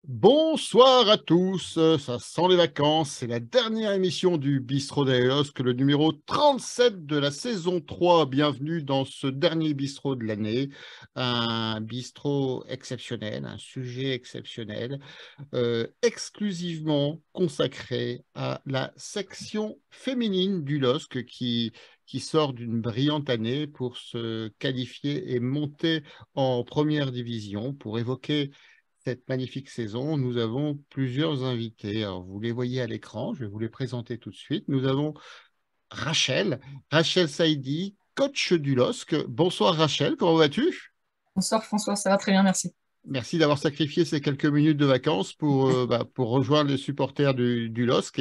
Bonsoir à tous, ça sent les vacances, c'est la dernière émission du Bistrot des LOSC, le numéro 37 de la saison 3. Bienvenue dans ce dernier bistrot de l'année, un bistrot exceptionnel, un sujet exceptionnel, exclusivement consacré à la section féminine du LOSC qui sort d'une brillante année pour se qualifier et monter en première division. Pour évoquer cette magnifique saison, nous avons plusieurs invités. Alors, vous les voyez à l'écran, je vais vous les présenter tout de suite. Nous avons Rachel Saidi, coach du LOSC. Bonsoir Rachel, comment vas-tu? Bonsoir François, ça va très bien, merci. Merci d'avoir sacrifié ces quelques minutes de vacances pour rejoindre les supporters du LOSC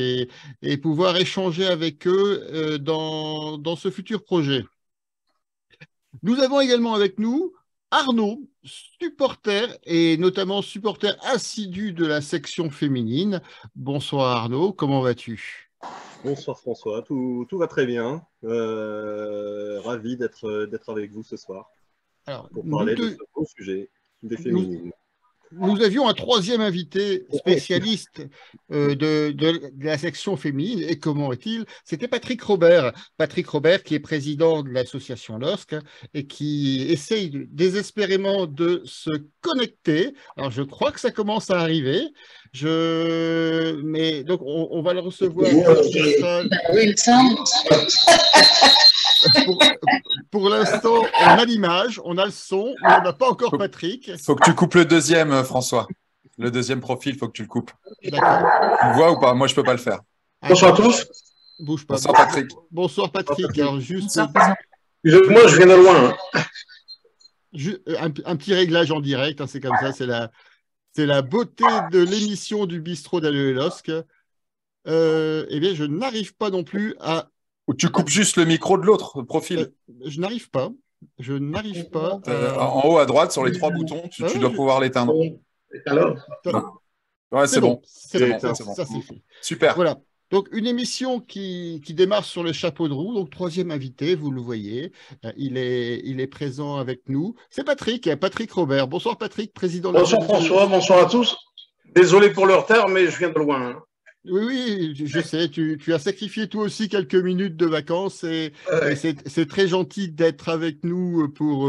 et pouvoir échanger avec eux dans ce futur projet. Nous avons également avec nous Arnaud, supporter et notamment supporter assidu de la section féminine. Bonsoir Arnaud, comment vas-tu? Bonsoir François, tout va très bien. Ravi d'être avec vous ce soir Alors, pour parler de ce beau sujet des nous, féminines. nous avions un troisième invité spécialiste de la section féminine. Et comment est-il? C'était Patrick Robert. Patrick Robert, qui est président de l'association LOSC et qui essaye désespérément de se connecter. Alors, je crois que ça commence à arriver. Mais donc, on va le recevoir. Pour, pour l'instant, on a l'image, on a le son, mais on n'a pas encore Patrick. Faut que tu coupes le deuxième, François. Le deuxième profil, faut que tu le coupes. D'accord. Tu le vois ou pas? Moi, je peux pas le faire. Bonsoir à tous. Bouge pas. Bonsoir Patrick. Bonsoir Patrick. Alors juste Bonsoir, Moi, je viens de loin. un petit réglage en direct, hein, c'est comme ça, c'est la beauté de l'émission du bistrot d'Allelusque. Eh bien, je n'arrive pas non plus à. Ou tu coupes juste le micro de l'autre profil. Je n'arrive pas. Je n'arrive pas. En haut à droite, sur les trois boutons, tu dois pouvoir l'éteindre. Alors, Ouais, c'est bon. C'est bon. C'est bon. Ça c'est fait. Super. Voilà. Donc, une émission qui démarre sur le chapeau de roue. Donc, troisième invité, vous le voyez. Il est présent avec nous. C'est Patrick Robert. Bonsoir Patrick, président de la bonsoir François, bonsoir à tous. Désolé pour le retard, mais je viens de loin. Oui, je sais, tu as sacrifié toi aussi quelques minutes de vacances et c'est très gentil d'être avec nous pour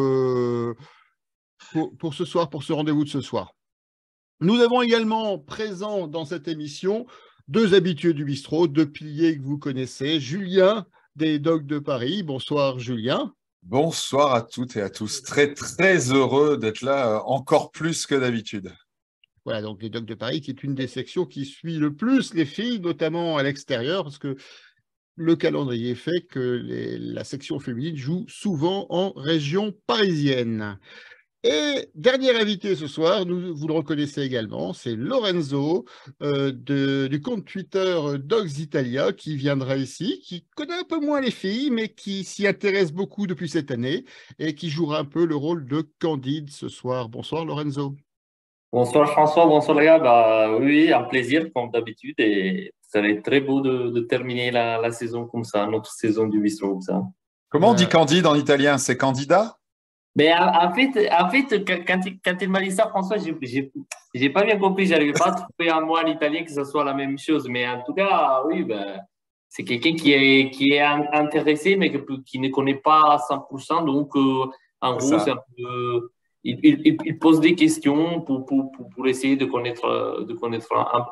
ce soir, pour ce rendez-vous de ce soir. Nous avons également présent dans cette émission deux habitués du bistrot, deux piliers que vous connaissez. Julien des Dogs de Paris. Bonsoir Julien. Bonsoir à toutes et à tous. Très, très heureux d'être là, encore plus que d'habitude. Voilà, donc les Dogs de Paris, qui est une des sections qui suit le plus les filles, notamment à l'extérieur, parce que le calendrier fait que la section féminine joue souvent en région parisienne. Et dernier invité ce soir, vous le reconnaissez également, c'est Lorenzo du compte Twitter Dogs Italia qui viendra ici, qui connaît un peu moins les filles, mais qui s'y intéresse beaucoup depuis cette année et qui jouera un peu le rôle de Candide ce soir. Bonsoir Lorenzo. Bonsoir François, bonsoir les gars. Oui, un plaisir comme d'habitude et ça va être très beau de terminer la saison comme ça, notre saison du bistrot comme ça. Comment on dit Candide en italien? C'est candidat? Mais en fait, quand il m'a dit ça, François, j'ai pas bien compris. J'arrivais pas à trouver un mot en italien que ce soit la même chose. Mais en tout cas, oui, c'est quelqu'un qui est intéressé, mais qui ne connaît pas à 100%. Donc, en gros, c'est un peu. Il pose des questions pour essayer de connaître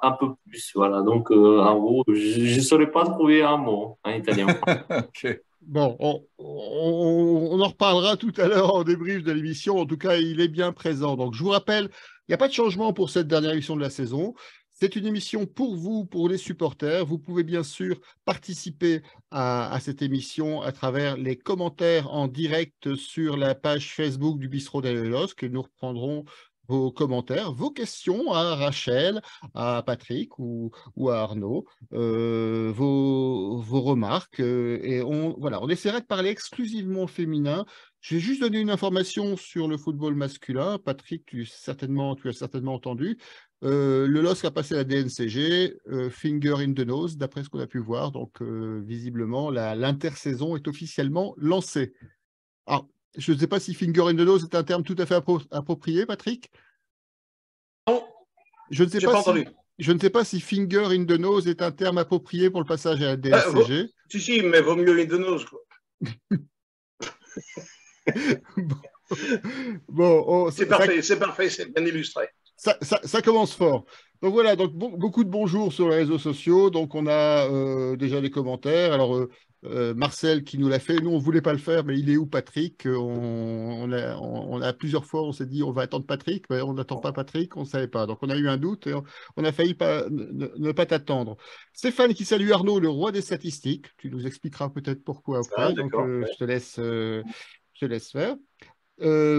un peu plus. Voilà. Donc, en gros, je ne saurais pas trouver un mot en italien. Ok. Bon, on en reparlera tout à l'heure en débrief de l'émission. En tout cas, il est bien présent. Donc, je vous rappelle, il n'y a pas de changement pour cette dernière émission de la saison. C'est une émission pour vous, pour les supporters. Vous pouvez bien sûr participer à cette émission à travers les commentaires en direct sur la page Facebook du Bistrot d'Allelusque. Nous reprendrons vos commentaires, vos questions à Rachel, à Patrick ou à Arnaud, vos remarques. Et on essaiera de parler exclusivement féminin. Je vais juste donner une information sur le football masculin. Patrick, tu as certainement entendu. Le LOSC a passé la DNCG, finger in the nose, d'après ce qu'on a pu voir. Donc, visiblement, l'intersaison est officiellement lancée. Alors, je ne sais pas si finger in the nose est un terme tout à fait approprié, Patrick. Non, je ne sais J'ai pas pas si, entendu. je ne sais pas si finger in the nose est un terme approprié pour le passage à la Vaut- DSCG. Si, mais vaut mieux une de nos, quoi. Bon, C'est parfait, c'est bien illustré. ça commence fort. Donc voilà, donc beaucoup de bonjours sur les réseaux sociaux. Donc on a déjà des commentaires. Alors Marcel qui nous l'a fait. Nous, on ne voulait pas le faire, mais il est où Patrick? On a plusieurs fois, on s'est dit on va attendre Patrick, mais on n'attend pas Patrick, on ne savait pas. Donc on a eu un doute et on a failli ne pas t'attendre. Stéphane qui salue Arnaud, le roi des statistiques. Tu nous expliqueras peut-être pourquoi après. Ah, Donc d'accord. je te laisse faire.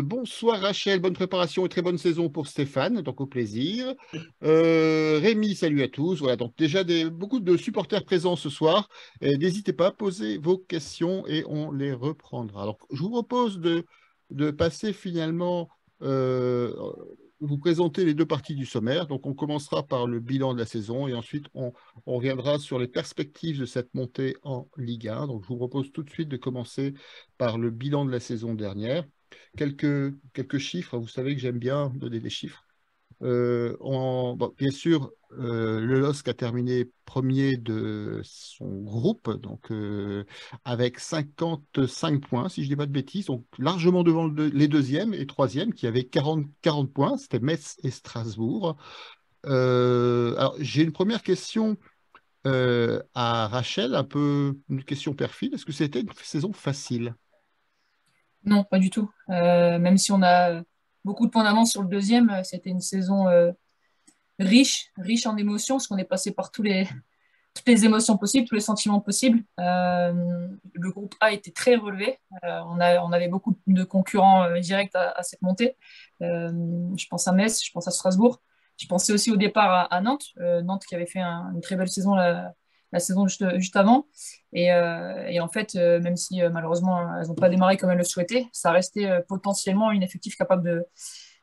Bonsoir Rachel, bonne préparation et très bonne saison pour Stéphane, donc au plaisir. Rémi, salut à tous. Voilà, donc déjà beaucoup de supporters présents ce soir. N'hésitez pas à poser vos questions et on les reprendra. Alors, je vous propose de passer finalement, vous présenter les deux parties du sommaire. Donc, on commencera par le bilan de la saison et ensuite on reviendra sur les perspectives de cette montée en Ligue 1. Donc, je vous propose tout de suite de commencer par le bilan de la saison dernière. Quelques chiffres, vous savez que j'aime bien donner des chiffres. Bien sûr, le LOSC a terminé premier de son groupe, donc avec 55 points, si je ne dis pas de bêtises, donc largement devant les deuxièmes et troisièmes qui avaient 40 points, c'était Metz et Strasbourg. Alors, j'ai une première question à Rachel, un peu une question perfide. Est-ce que c'était une saison facile? Non, pas du tout. Même si on a beaucoup de points d'avance sur le deuxième, c'était une saison riche en émotions, parce qu'on est passé par toutes les émotions possibles, tous les sentiments possibles. Le groupe A était très relevé. On avait beaucoup de concurrents directs à cette montée. Je pense à Metz, je pense à Strasbourg. Je pensais aussi au départ à Nantes. Nantes qui avait fait une très belle saison la saison juste avant. Et en fait, même si malheureusement elles n'ont pas démarré comme elles le souhaitaient, ça restait potentiellement une effectif capable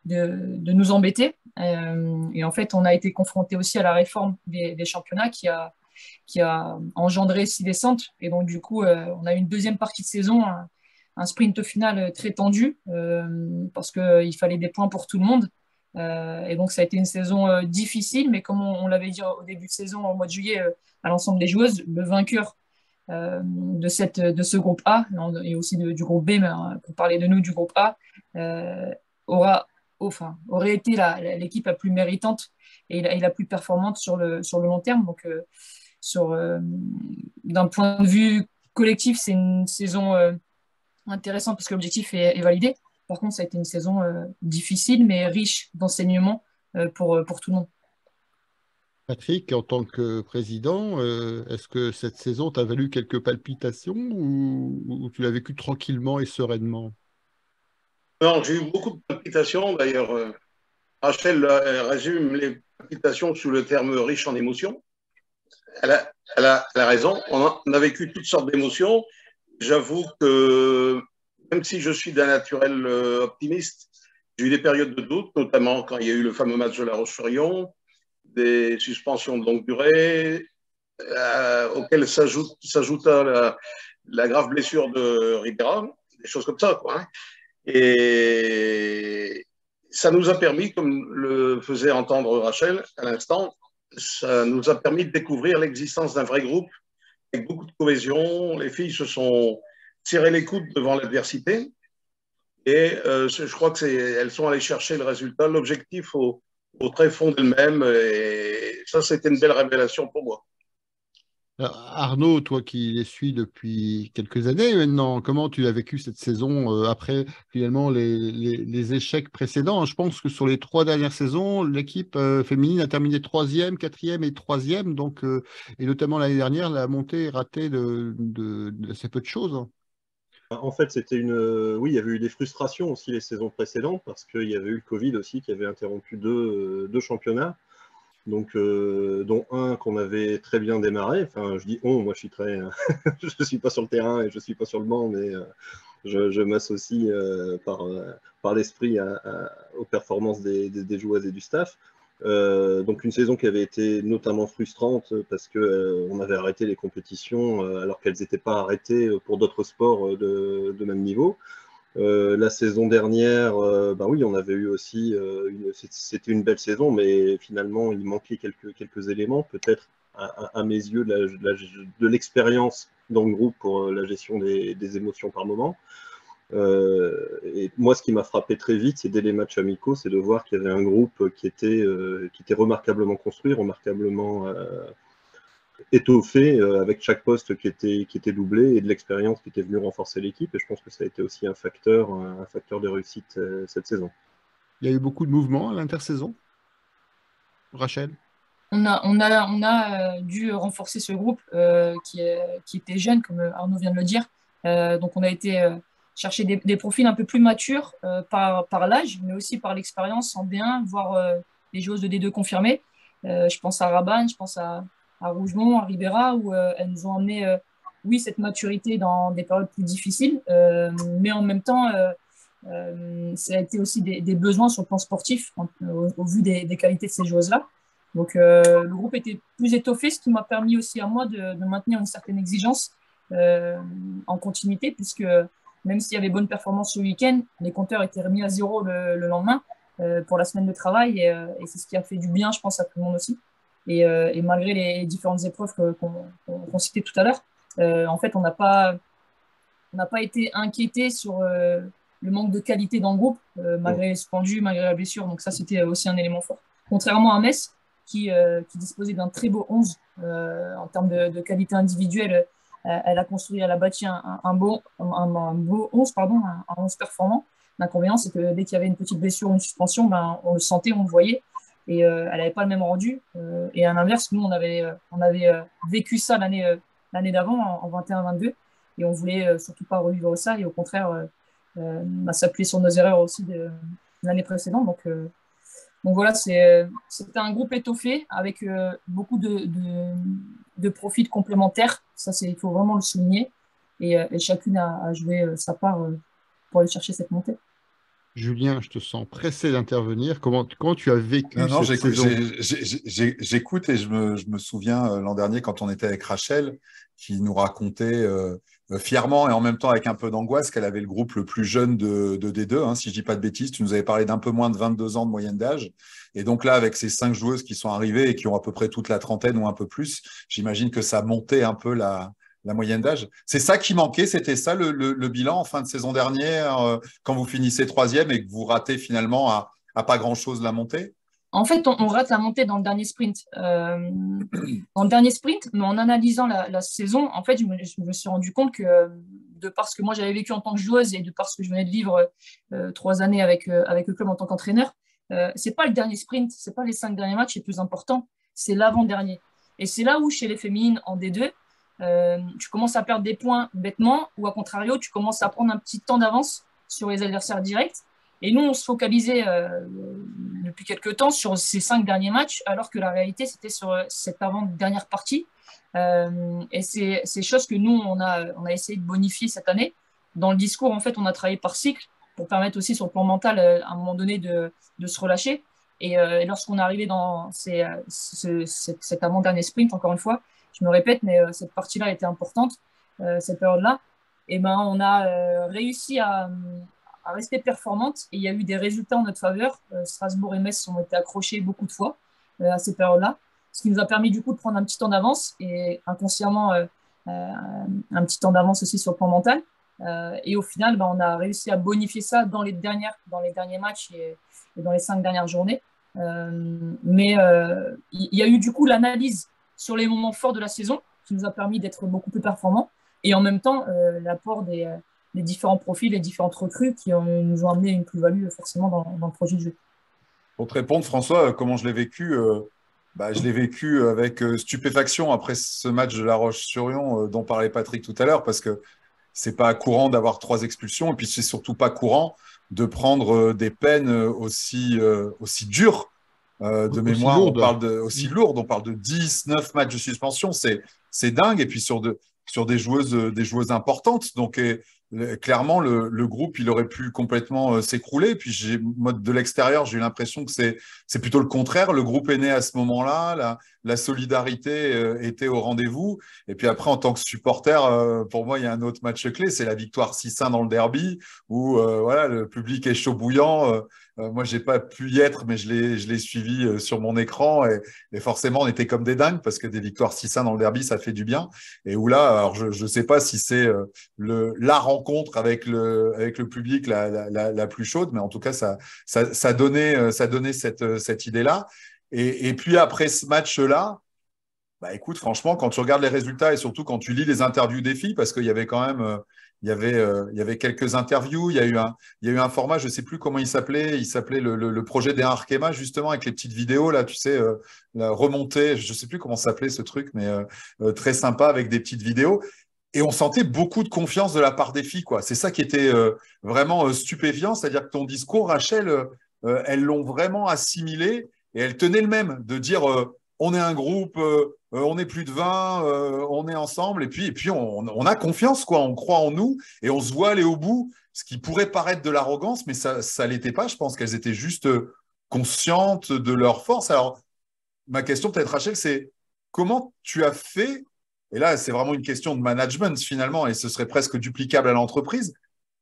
de nous embêter. Et en fait, on a été confronté aussi à la réforme des championnats qui a engendré 6 descentes. Et donc, du coup, on a eu une deuxième partie de saison, un sprint au final très tendu, parce qu'il fallait des points pour tout le monde. Et donc, ça a été une saison difficile, mais comme on l'avait dit au début de saison, au mois de juillet, à l'ensemble des joueuses, le vainqueur de ce groupe A, et aussi du groupe B, mais pour parler de nous, du groupe A, aurait été l'équipe la plus méritante et la plus performante sur le long terme. Donc, d'un point de vue collectif, c'est une saison intéressante parce que l'objectif est validé. Par contre, ça a été une saison difficile, mais riche d'enseignements pour tout le monde. Patrick, en tant que président, est-ce que cette saison t'a valu quelques palpitations ou tu l'as vécu tranquillement et sereinement? Non, j'ai eu beaucoup de palpitations. D'ailleurs, Rachel résume les palpitations sous le terme riche en émotions. Elle a raison. On a vécu toutes sortes d'émotions. J'avoue que même si je suis d'un naturel optimiste, j'ai eu des périodes de doute, notamment quand il y a eu le fameux match de La Roche-sur-Yon, des suspensions de longue durée, auxquelles s'ajouta la grave blessure de Ribera, des choses comme ça, quoi, hein. Et ça nous a permis, comme le faisait entendre Rachel à l'instant, ça nous a permis de découvrir l'existence d'un vrai groupe avec beaucoup de cohésion. Les filles se sont tirées les coudes devant l'adversité et je crois qu'elles sont allées chercher le résultat, l'objectif au très fond d'elles-mêmes, et ça, c'était une belle révélation pour moi. Alors, Arnaud, toi qui les suis depuis quelques années maintenant, comment tu as vécu cette saison après finalement les échecs précédents? Je pense que sur les 3 dernières saisons, l'équipe féminine a terminé 3e, 4e et 3e, donc, et notamment l'année dernière, la montée est ratée de assez peu de choses. En fait, oui, il y avait eu des frustrations aussi les saisons précédentes parce qu'il y avait eu le Covid aussi qui avait interrompu deux championnats. Donc, dont un qu'on avait très bien démarré. Enfin, je dis on, moi je je suis pas sur le terrain et je suis pas sur le banc, mais je m'associe par l'esprit aux performances des joueuses et du staff. Donc une saison qui avait été notamment frustrante parce que on avait arrêté les compétitions alors qu'elles n'étaient pas arrêtées pour d'autres sports de même niveau. La saison dernière, bah oui, on avait eu aussi, c'était une belle saison, mais finalement, il manquait quelques éléments, peut-être à mes yeux, de l'expérience dans le groupe pour la gestion des émotions par moment. Et moi, ce qui m'a frappé très vite, c'est dès les matchs amicaux, c'est de voir qu'il y avait un groupe qui était remarquablement construit, remarquablement étoffé, avec chaque poste qui était doublé et de l'expérience qui était venue renforcer l'équipe. Et je pense que ça a été aussi un facteur de réussite cette saison. Il y a eu beaucoup de mouvements à l'intersaison, Rachel? On a dû renforcer ce groupe qui était jeune, comme Arnaud vient de le dire. Donc, on a été chercher des profils un peu plus matures par l'âge, mais aussi par l'expérience en D1, voire les joueuses de D2 confirmées. Je pense à Rabanne, je pense à Rougemont, à Ribera, où elles nous ont amené, oui, cette maturité dans des périodes plus difficiles, mais en même temps, ça a été aussi des besoins sur le plan sportif, au vu des qualités de ces joueuses-là. Donc, le groupe était plus étoffé, ce qui m'a permis aussi à moi de maintenir une certaine exigence en continuité, puisque même s'il y avait bonne performance ce week-end, les compteurs étaient remis à zéro le lendemain pour la semaine de travail, et c'est ce qui a fait du bien, je pense, à tout le monde aussi. Et malgré les différentes épreuves qu'on citait tout à l'heure, en fait, on n'a pas été inquiété sur le manque de qualité dans le groupe, malgré les suspendus, malgré la blessure. Donc ça, c'était aussi un élément fort. Contrairement à Metz, qui disposait d'un très beau 11 en termes de qualité individuelle. Elle a bâti un beau 11, un 11 performant. L'inconvénient, c'est que dès qu'il y avait une petite blessure ou une suspension, on le sentait, on le voyait. Et elle n'avait pas le même rendu. Et à l'inverse, nous, on avait vécu ça l'année d'avant, en 21-22. Et on voulait surtout pas revivre ça. Et au contraire, s'appuyer sur nos erreurs aussi de l'année précédente. Donc voilà, c'était un groupe étoffé avec beaucoup de profils complémentaires. Ça, il faut vraiment le souligner. Et chacune a joué sa part pour aller chercher cette montée. Julien, je te sens pressé d'intervenir. Comment tu as vécu Non, cette saison? j'écoute et je me souviens l'an dernier quand on était avec Rachel, qui nous racontait fièrement et en même temps avec un peu d'angoisse qu'elle avait le groupe le plus jeune de D2, hein, si je dis pas de bêtises. Tu nous avais parlé d'un peu moins de 22 ans de moyenne d'âge. Et donc là, avec ces 5 joueuses qui sont arrivées et qui ont à peu près toute la trentaine ou un peu plus, j'imagine que ça montait un peu la moyenne d'âge. C'est ça qui manquait, c'était ça le bilan en fin de saison dernière, quand vous finissez 3e et que vous ratez finalement à pas grand-chose la montée? En fait, on rate la montée dans le dernier sprint. Dans le dernier sprint, mais en analysant la saison, en fait, je me suis rendu compte que, de par ce que moi j'avais vécu en tant que joueuse et de par ce que je venais de vivre 3 années avec le club en tant qu'entraîneur, c'est pas le dernier sprint, c'est pas les 5 derniers matchs les plus importants, c'est l'avant-dernier. Et c'est là où, chez les féminines en D2, tu commences à perdre des points bêtement, ou à contrario, tu commences à prendre un petit temps d'avance sur les adversaires directs. Et nous, on se focalisait depuis quelques temps sur ces 5 derniers matchs, alors que la réalité, c'était sur cette avant-dernière partie. Et c'est chose que nous, on a essayé de bonifier cette année. Dans le discours, en fait, on a travaillé par cycle pour permettre aussi sur le plan mental, à un moment donné, de se relâcher. Et lorsqu'on est arrivé dans cet avant-dernier sprint, encore une fois, je me répète, mais cette partie-là était importante, cette période-là. Et on a réussi à rester performante et il y a eu des résultats en notre faveur. Strasbourg et Metz ont été accrochés beaucoup de fois à ces périodes-là, ce qui nous a permis du coup de prendre un petit temps d'avance et inconsciemment un petit temps d'avance aussi sur le plan mental. Et au final, on a réussi à bonifier ça dans les derniers matchs et dans les 5 dernières journées. Mais il y a eu du coup l'analyse sur les moments forts de la saison qui nous a permis d'être beaucoup plus performants et en même temps l'apport des différents profils, les différentes recrues qui nous ont amené une plus-value forcément dans le projet de jeu. Pour te répondre, François, comment je l'ai vécu je l'ai vécu avec stupéfaction après ce match de La Roche-sur-Yon dont parlait Patrick tout à l'heure, parce que c'est pas courant d'avoir 3 expulsions et puis c'est surtout pas courant de prendre des peines aussi dures. De mémoire, on parle aussi lourd, on parle de 10, 9 matchs de suspension, c'est dingue. Et puis sur sur des joueuses importantes. Donc, clairement, le groupe, il aurait pu complètement s'écrouler. Puis, de l'extérieur, j'ai eu l'impression que c'est plutôt le contraire. Le groupe est né à ce moment-là. La solidarité était au rendez-vous. Et puis après, en tant que supporter, pour moi, il y a un autre match clé, c'est la victoire 6-1 dans le derby, où voilà, le public est chaud bouillant. Moi, j'ai pas pu y être, mais je l'ai suivi sur mon écran. Et forcément, on était comme des dingues, parce que des victoires 6-1 dans le derby, ça fait du bien. Et où là, alors je sais pas si c'est la rencontre avec le public la plus chaude, mais en tout cas, ça donnait cette idée-là. Et puis après ce match-là, bah écoute, franchement, quand tu regardes les résultats et surtout quand tu lis les interviews des filles, parce qu'il y avait quand même, il y avait quelques interviews, il y a eu un format, je ne sais plus comment il s'appelait le projet des Arkema, justement, avec les petites vidéos, là, tu sais, la remontée, je ne sais plus comment s'appelait ce truc, mais très sympa avec des petites vidéos. Et on sentait beaucoup de confiance de la part des filles, quoi. C'est ça qui était vraiment stupéfiant, c'est-à-dire que ton discours, Rachel, elles l'ont vraiment assimilé et elles tenaient le même, de dire on est un groupe, on est plus de 20, on est ensemble, et puis on a confiance, quoi. On croit en nous et on se voit aller au bout, ce qui pourrait paraître de l'arrogance, mais ça ne l'était pas. Je pense qu'elles étaient juste conscientes de leur force. Alors, ma question peut-être, Rachel, c'est comment tu as fait, et là, c'est vraiment une question de management finalement, et ce serait presque duplicable à l'entreprise,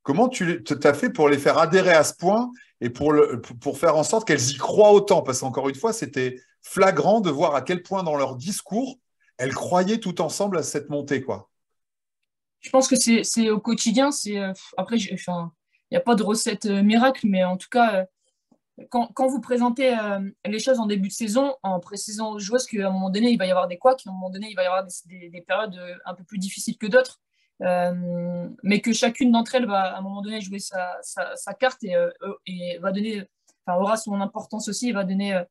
comment tu as fait pour les faire adhérer à ce point et pour faire en sorte qu'elles y croient autant? Parce qu'encore une fois, c'était flagrant de voir à quel point dans leur discours, elles croyaient tout ensemble à cette montée, quoi. Je pense que c'est au quotidien. Après, il n'y a pas de recette miracle, mais en tout cas, quand vous présentez les choses en début de saison, en précisant aux joueuses qu'à un moment donné, il va y avoir des couacs, qu'à un moment donné, il va y avoir des périodes un peu plus difficiles que d'autres, mais que chacune d'entre elles va à un moment donné jouer sa carte et va donner, aura son importance aussi, et va donner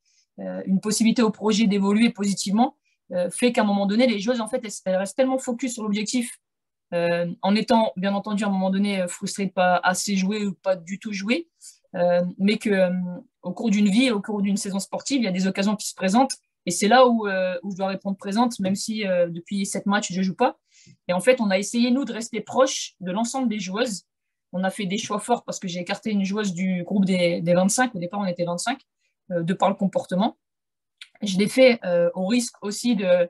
une possibilité au projet d'évoluer positivement, fait qu'à un moment donné, les joueuses, en fait, elles restent tellement focus sur l'objectif, en étant, bien entendu, à un moment donné, frustrées de ne pas assez jouer ou pas du tout jouer, mais qu'au cours d'une vie, au cours d'une saison sportive, il y a des occasions qui se présentent, et c'est là où je dois répondre présente, même si depuis 7 matchs, je ne joue pas. Et en fait, on a essayé, nous, de rester proches de l'ensemble des joueuses. On a fait des choix forts parce que j'ai écarté une joueuse du groupe des 25. Au départ, on était 25, de par le comportement. Je l'ai fait au risque aussi à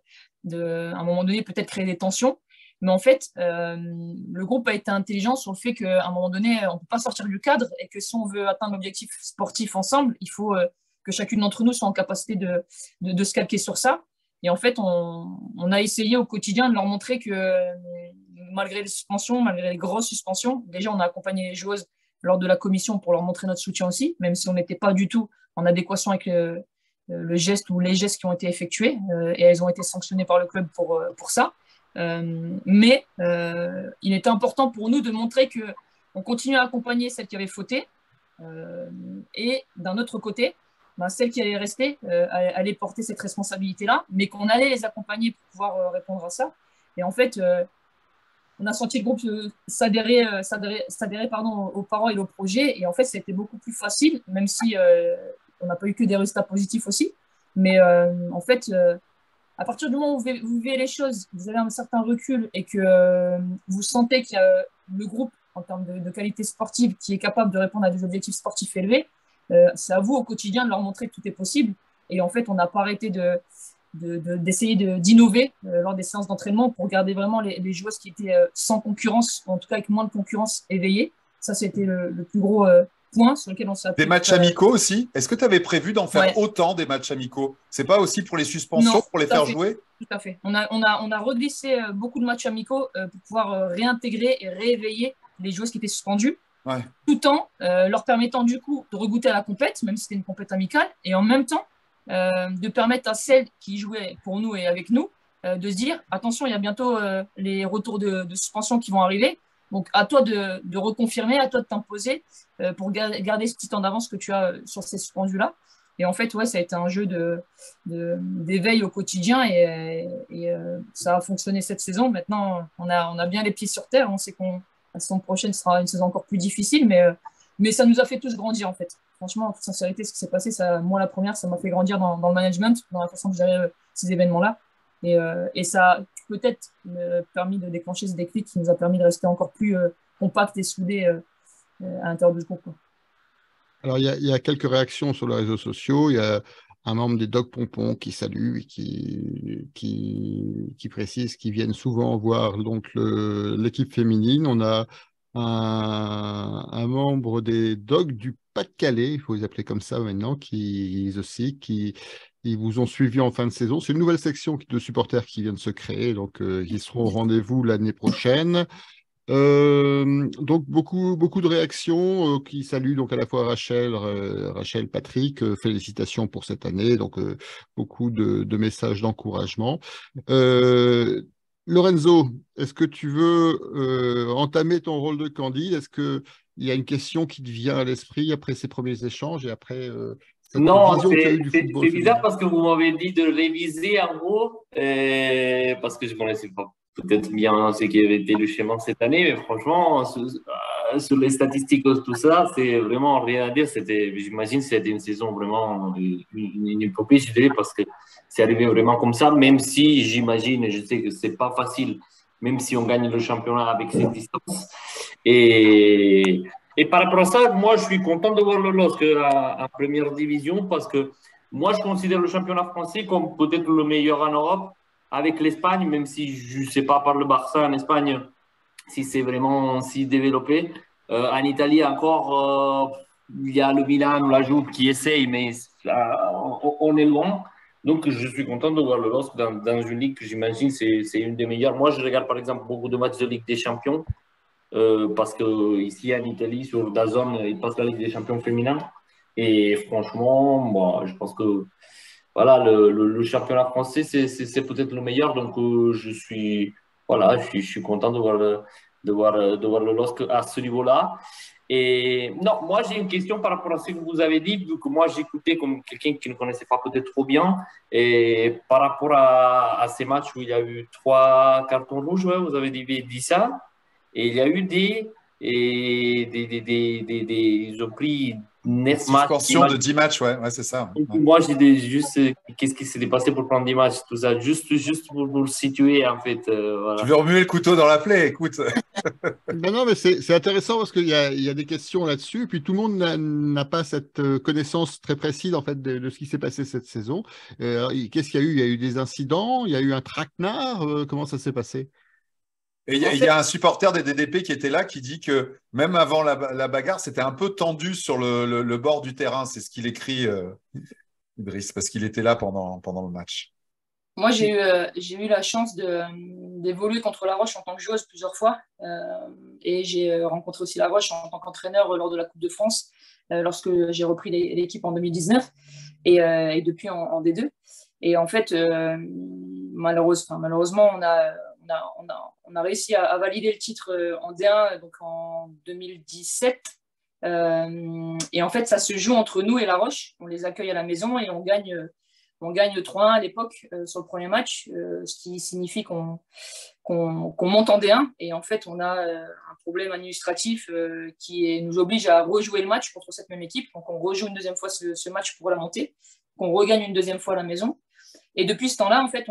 un moment donné, peut-être créer des tensions. Mais en fait, le groupe a été intelligent sur le fait qu'à un moment donné, on ne peut pas sortir du cadre et que si on veut atteindre l'objectif sportif ensemble, il faut que chacune d'entre nous soit en capacité de se calquer sur ça. Et en fait, on a essayé au quotidien de leur montrer que malgré les suspensions, malgré les grosses suspensions, déjà on a accompagné les joueuses lors de la commission pour leur montrer notre soutien aussi, même si on n'était pas du tout en adéquation avec le geste ou les gestes qui ont été effectués, et elles ont été sanctionnées par le club pour ça. Mais il était important pour nous de montrer qu'on continuait à accompagner celles qui avaient fauté, et d'un autre côté, celles qui allaient rester allaient porter cette responsabilité-là, mais qu'on allait les accompagner pour pouvoir répondre à ça. Et en fait, on a senti le groupe s'adhérer aux parents et au projet, et en fait, c'était beaucoup plus facile, même si on n'a pas eu que des résultats positifs aussi. Mais en fait, à partir du moment où vous vivez les choses, vous avez un certain recul et que vous sentez qu'il y a le groupe, en termes de qualité sportive, qui est capable de répondre à des objectifs sportifs élevés, c'est à vous au quotidien de leur montrer que tout est possible. Et en fait, on n'a pas arrêté d'essayer d'innover lors des séances d'entraînement pour garder vraiment les joueuses qui étaient sans concurrence, en tout cas avec moins de concurrence, éveillées. Ça, c'était le plus gros point sur lequel on s'est appuyé. Des matchs amicaux aussi. Est-ce que tu avais prévu d'en faire autant des matchs amicaux? C'est pas aussi pour les suspensions, non, pour les faire jouer? Tout à fait. On a reglissé beaucoup de matchs amicaux pour pouvoir réintégrer et rééveiller les joueuses qui étaient suspendues, tout en leur permettant du coup de regoûter à la compète, même si c'était une compète amicale, et en même temps de permettre à celles qui jouaient pour nous et avec nous de se dire attention, il y a bientôt les retours de suspension qui vont arriver. Donc, à toi de reconfirmer, à toi de t'imposer pour garder ce petit temps d'avance que tu as sur ces suspendus-là. Et en fait, ça a été un jeu d'éveil au quotidien et ça a fonctionné cette saison. Maintenant, on a bien les pieds sur terre. On sait que la saison prochaine sera une saison encore plus difficile, mais ça nous a fait tous grandir, en fait. Franchement, en toute sincérité, ce qui s'est passé, moi, la première, ça m'a fait grandir dans le management, dans la façon de gérer ces événements-là. Et ça, peut-être permis de déclencher ce déclic qui nous a permis de rester encore plus compact et soudé à l'intérieur du groupe. Alors, il y a quelques réactions sur les réseaux sociaux. Il y a un membre des Dogs Pompons qui salue et qui précise qu'ils viennent souvent voir donc l'équipe féminine. On a un membre des Dogs du Pas-de-Calais, il faut les appeler comme ça maintenant, qui vous ont suivi en fin de saison. C'est une nouvelle section de supporters qui vient de se créer, donc ils seront au rendez-vous l'année prochaine. Donc beaucoup de réactions qui saluent donc à la fois Rachel, Patrick, félicitations pour cette année, donc beaucoup de messages d'encouragement. Lorenzo, est-ce que tu veux entamer ton rôle de Candide? Est-ce qu'il y a une question qui te vient à l'esprit après ces premiers échanges et après cette Non, vision que tu as eue du football c'est bizarre féminin? parce que vous m'avez dit de réviser en gros, parce que je ne connaissais pas peut-être bien ce qui avait été le schéma cette année, mais franchement, sur les statistiques, tout ça, c'est vraiment rien à dire. J'imagine que c'était une saison vraiment une épopée, je dirais, parce que c'est arrivé vraiment comme ça, même si j'imagine, et je sais que c'est pas facile, même si on gagne le championnat avec cette distance. Et par rapport à ça, moi, je suis content de voir le LOSC en première division parce que moi, je considère le championnat français comme peut-être le meilleur en Europe avec l'Espagne, même si je ne sais pas par le Barça en Espagne si c'est vraiment si développé. En Italie encore, il y a le Milan ou la Juve qui essaye, mais on est loin. Donc, je suis content de voir le LOSC dans une ligue que j'imagine c'est une des meilleures. Moi, je regarde par exemple beaucoup de matchs de Ligue des Champions parce qu'ici en Italie, sur DAZN, ils passent la Ligue des Champions féminins. Et franchement, moi, je pense que voilà, le championnat français, c'est peut-être le meilleur. Donc, je suis content de voir le LOSC à ce niveau-là. Et non, moi, j'ai une question par rapport à ce que vous avez dit, vu que moi, j'écoutais comme quelqu'un qui ne connaissait pas peut-être trop bien. Et par rapport à ces matchs où il y a eu 3 cartons rouges, ouais, vous avez dit ça. Et il y a eu ils ont pris 9 matchs. Suspension de 10 matchs, ouais, c'est ça. Ouais. Moi, j'ai juste, qu'est-ce qui s'est passé pour prendre 10 matchs, tout ça, juste pour le situer, en fait. Voilà. Tu veux remuer le couteau dans la plaie, écoute. Ben non, mais c'est intéressant parce qu'il y a des questions là-dessus, puis tout le monde n'a pas cette connaissance très précise en fait de ce qui s'est passé cette saison. Qu'est-ce qu'il y a eu? Il y a eu des incidents, il y a eu un traquenard, comment ça s'est passé? Et il y a un supporter des DDP qui était là qui dit que même avant la bagarre, c'était un peu tendu sur le bord du terrain. C'est ce qu'il écrit, Idriss, parce qu'il était là pendant le match. Moi, j'ai eu la chance d'évoluer contre La Roche en tant que joueuse plusieurs fois. Et j'ai rencontré aussi La Roche en tant qu'entraîneur lors de la Coupe de France, lorsque j'ai repris l'équipe en 2019 et depuis en D2. Et en fait, malheureusement, on a réussi à valider le titre en D1 donc en 2017. Et en fait, ça se joue entre nous et La Roche. On les accueille à la maison et on gagne 3-1 à l'époque sur le premier match, ce qui signifie qu'on monte en D1. Et en fait, on a un problème administratif qui nous oblige à rejouer le match contre cette même équipe. Donc, on rejoue une deuxième fois ce match pour la montée. On regagne une deuxième fois à la maison. Et depuis ce temps-là, en fait,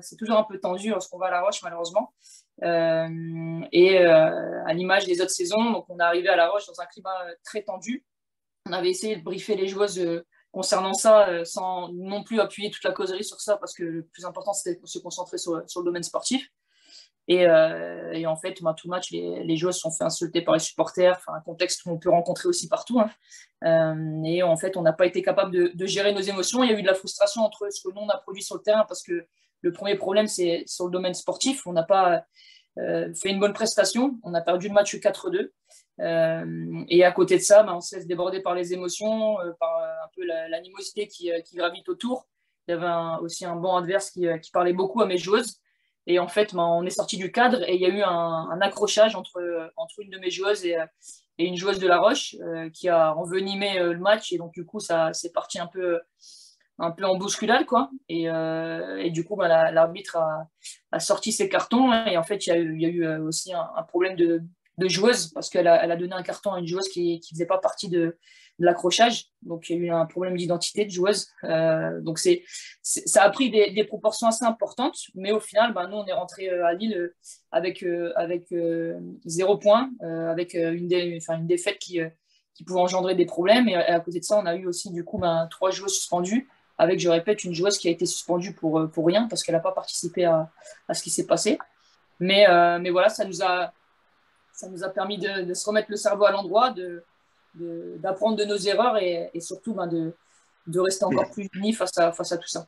c'est toujours un peu tendu lorsqu'on va à La Roche, malheureusement. À l'image des autres saisons, donc on est arrivé à La Roche dans un climat très tendu. On avait essayé de briefer les joueuses concernant ça, sans non plus appuyer toute la causerie sur ça, parce que le plus important, c'était de se concentrer sur le domaine sportif. Et en fait, tout le match, les joueuses se sont fait insulter par les supporters, un contexte qu'on peut rencontrer aussi partout. Et en fait, on n'a pas été capable de gérer nos émotions. Il y a eu de la frustration entre ce que nous, on a produit sur le terrain, parce que le premier problème, c'est sur le domaine sportif. On n'a pas fait une bonne prestation. On a perdu le match 4-2. Et à côté de ça, on se laisse déborder par les émotions, par un peu l'animosité qui gravite autour. Il y avait aussi un banc adverse qui parlait beaucoup à mes joueuses. Et en fait, on est sorti du cadre et il y a eu un accrochage entre une de mes joueuses et une joueuse de La Roche qui a envenimé le match. Et donc, du coup, ça c'est parti un peu en bousculade, quoi. Et du coup, l'arbitre a sorti ses cartons. Et en fait, il y a eu aussi un problème joueuse parce qu'elle a donné un carton à une joueuse qui ne faisait pas partie de l'accrochage. Donc, il y a eu un problème d'identité de joueuse. Donc, ça a pris des proportions assez importantes. Mais au final, nous, on est rentré à Lille avec 0 point, avec une défaite qui pouvait engendrer des problèmes. Et à côté de ça, on a eu aussi, du coup, 3 joueuses suspendues, avec, je répète, une joueuse qui a été suspendue pour rien parce qu'elle n'a pas participé à ce qui s'est passé. Mais voilà, ça nous a permis de se remettre le cerveau à l'endroit, d'apprendre de nos erreurs et surtout de rester encore plus unis face à tout ça.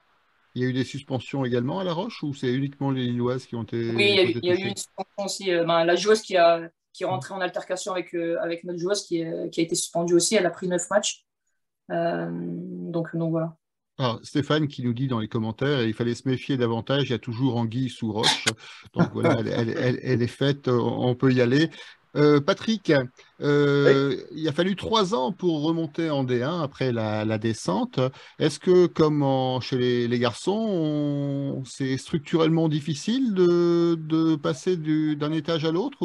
Il y a eu des suspensions également à La Roche ou c'est uniquement les Lilloises qui ont été Oui, il y a eu une suspension aussi. La joueuse qui est rentrée en altercation avec notre joueuse qui a été suspendue aussi, elle a pris 9 matchs. Donc voilà. Alors, Stéphane qui nous dit dans les commentaires, il fallait se méfier davantage, il y a toujours anguille sous roche. Donc voilà, elle est faite, on peut y aller. Patrick, il a fallu 3 ans pour remonter en D1 après la descente. Est-ce que, comme chez les garçons, c'est structurellement difficile de passer d'un étage à l'autre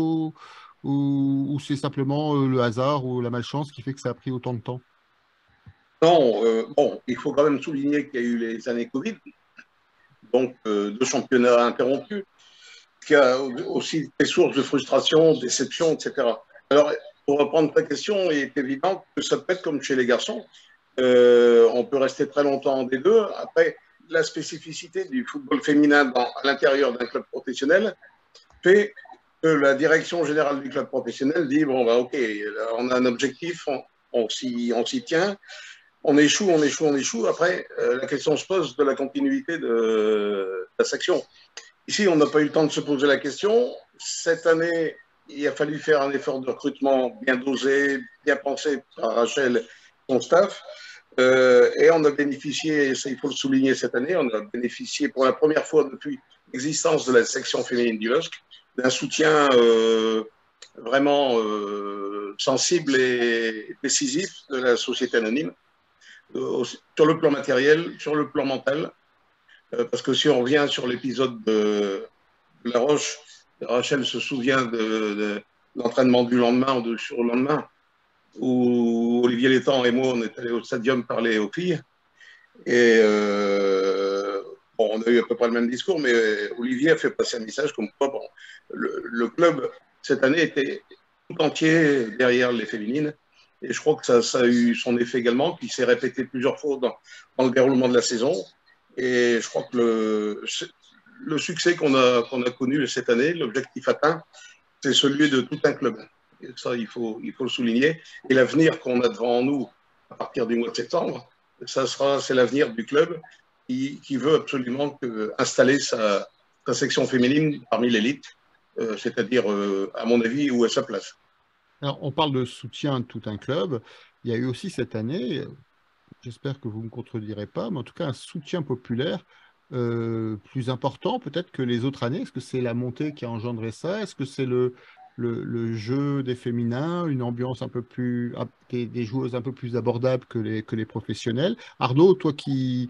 ou c'est simplement le hasard ou la malchance qui fait que ça a pris autant de temps? Non, il faut quand même souligner qu'il y a eu les années Covid, donc 2 championnats interrompus, qu'il y a aussi des sources de frustration, de déception, etc. Alors, pour reprendre ta question, il est évident que ça peut être comme chez les garçons. On peut rester très longtemps en D2. Après, la spécificité du football féminin à l'intérieur d'un club professionnel fait que la direction générale du club professionnel dit, bon, ok, on a un objectif, on s'y tient. On échoue. Après, la question se pose de la continuité de la section. Ici, on n'a pas eu le temps de se poser la question. Cette année, il a fallu faire un effort de recrutement bien dosé, bien pensé par Rachel et son staff. Et on a bénéficié, ça il faut le souligner cette année, on a bénéficié pour la première fois depuis l'existence de la section féminine du LOSC d'un soutien vraiment sensible et décisif de la société anonyme. Sur le plan matériel, sur le plan mental, parce que si on revient sur l'épisode de La Roche, Rachel se souvient de l'entraînement du lendemain ou du surlendemain, où Olivier Létang et moi, on est allés au stadium parler aux filles, et on a eu à peu près le même discours, mais Olivier a fait passer un message comme quoi le club, cette année, était tout entier derrière les féminines. Et je crois que ça a eu son effet également, qui s'est répété plusieurs fois dans le déroulement de la saison. Et je crois que le succès qu'on a connu cette année, l'objectif atteint, c'est celui de tout un club. Et ça, il faut le souligner. Et l'avenir qu'on a devant nous à partir du mois de septembre, c'est l'avenir du club qui veut absolument installer sa section féminine parmi l'élite, c'est-à-dire, à mon avis, où est sa place. Alors, on parle de soutien de tout un club. Il y a eu aussi cette année, j'espère que vous ne me contredirez pas, mais en tout cas un soutien populaire plus important peut-être que les autres années. Est-ce que c'est la montée qui a engendré ça? Est-ce que c'est le jeu des féminins, une ambiance un peu plus, des joueuses un peu plus abordables que les professionnels? Arnaud, toi qui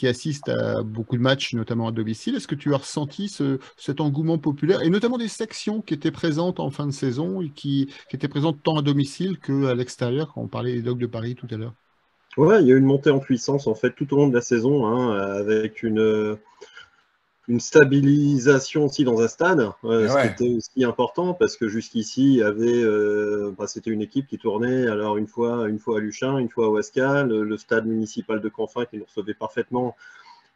assiste à beaucoup de matchs, notamment à domicile, est-ce que tu as ressenti cet engouement populaire, et notamment des sections qui étaient présentes en fin de saison et qui étaient présentes tant à domicile qu'à l'extérieur, quand on parlait des Dogs de Paris tout à l'heure? Ouais, il y a eu une montée en puissance en fait tout au long de la saison, hein, avec une stabilisation aussi dans un stade, ce qui était aussi important parce que jusqu'ici, il y avait, c'était une équipe qui tournait alors une fois à Luchin, une fois à Ouascal, le stade municipal de Canfin qui nous recevait parfaitement,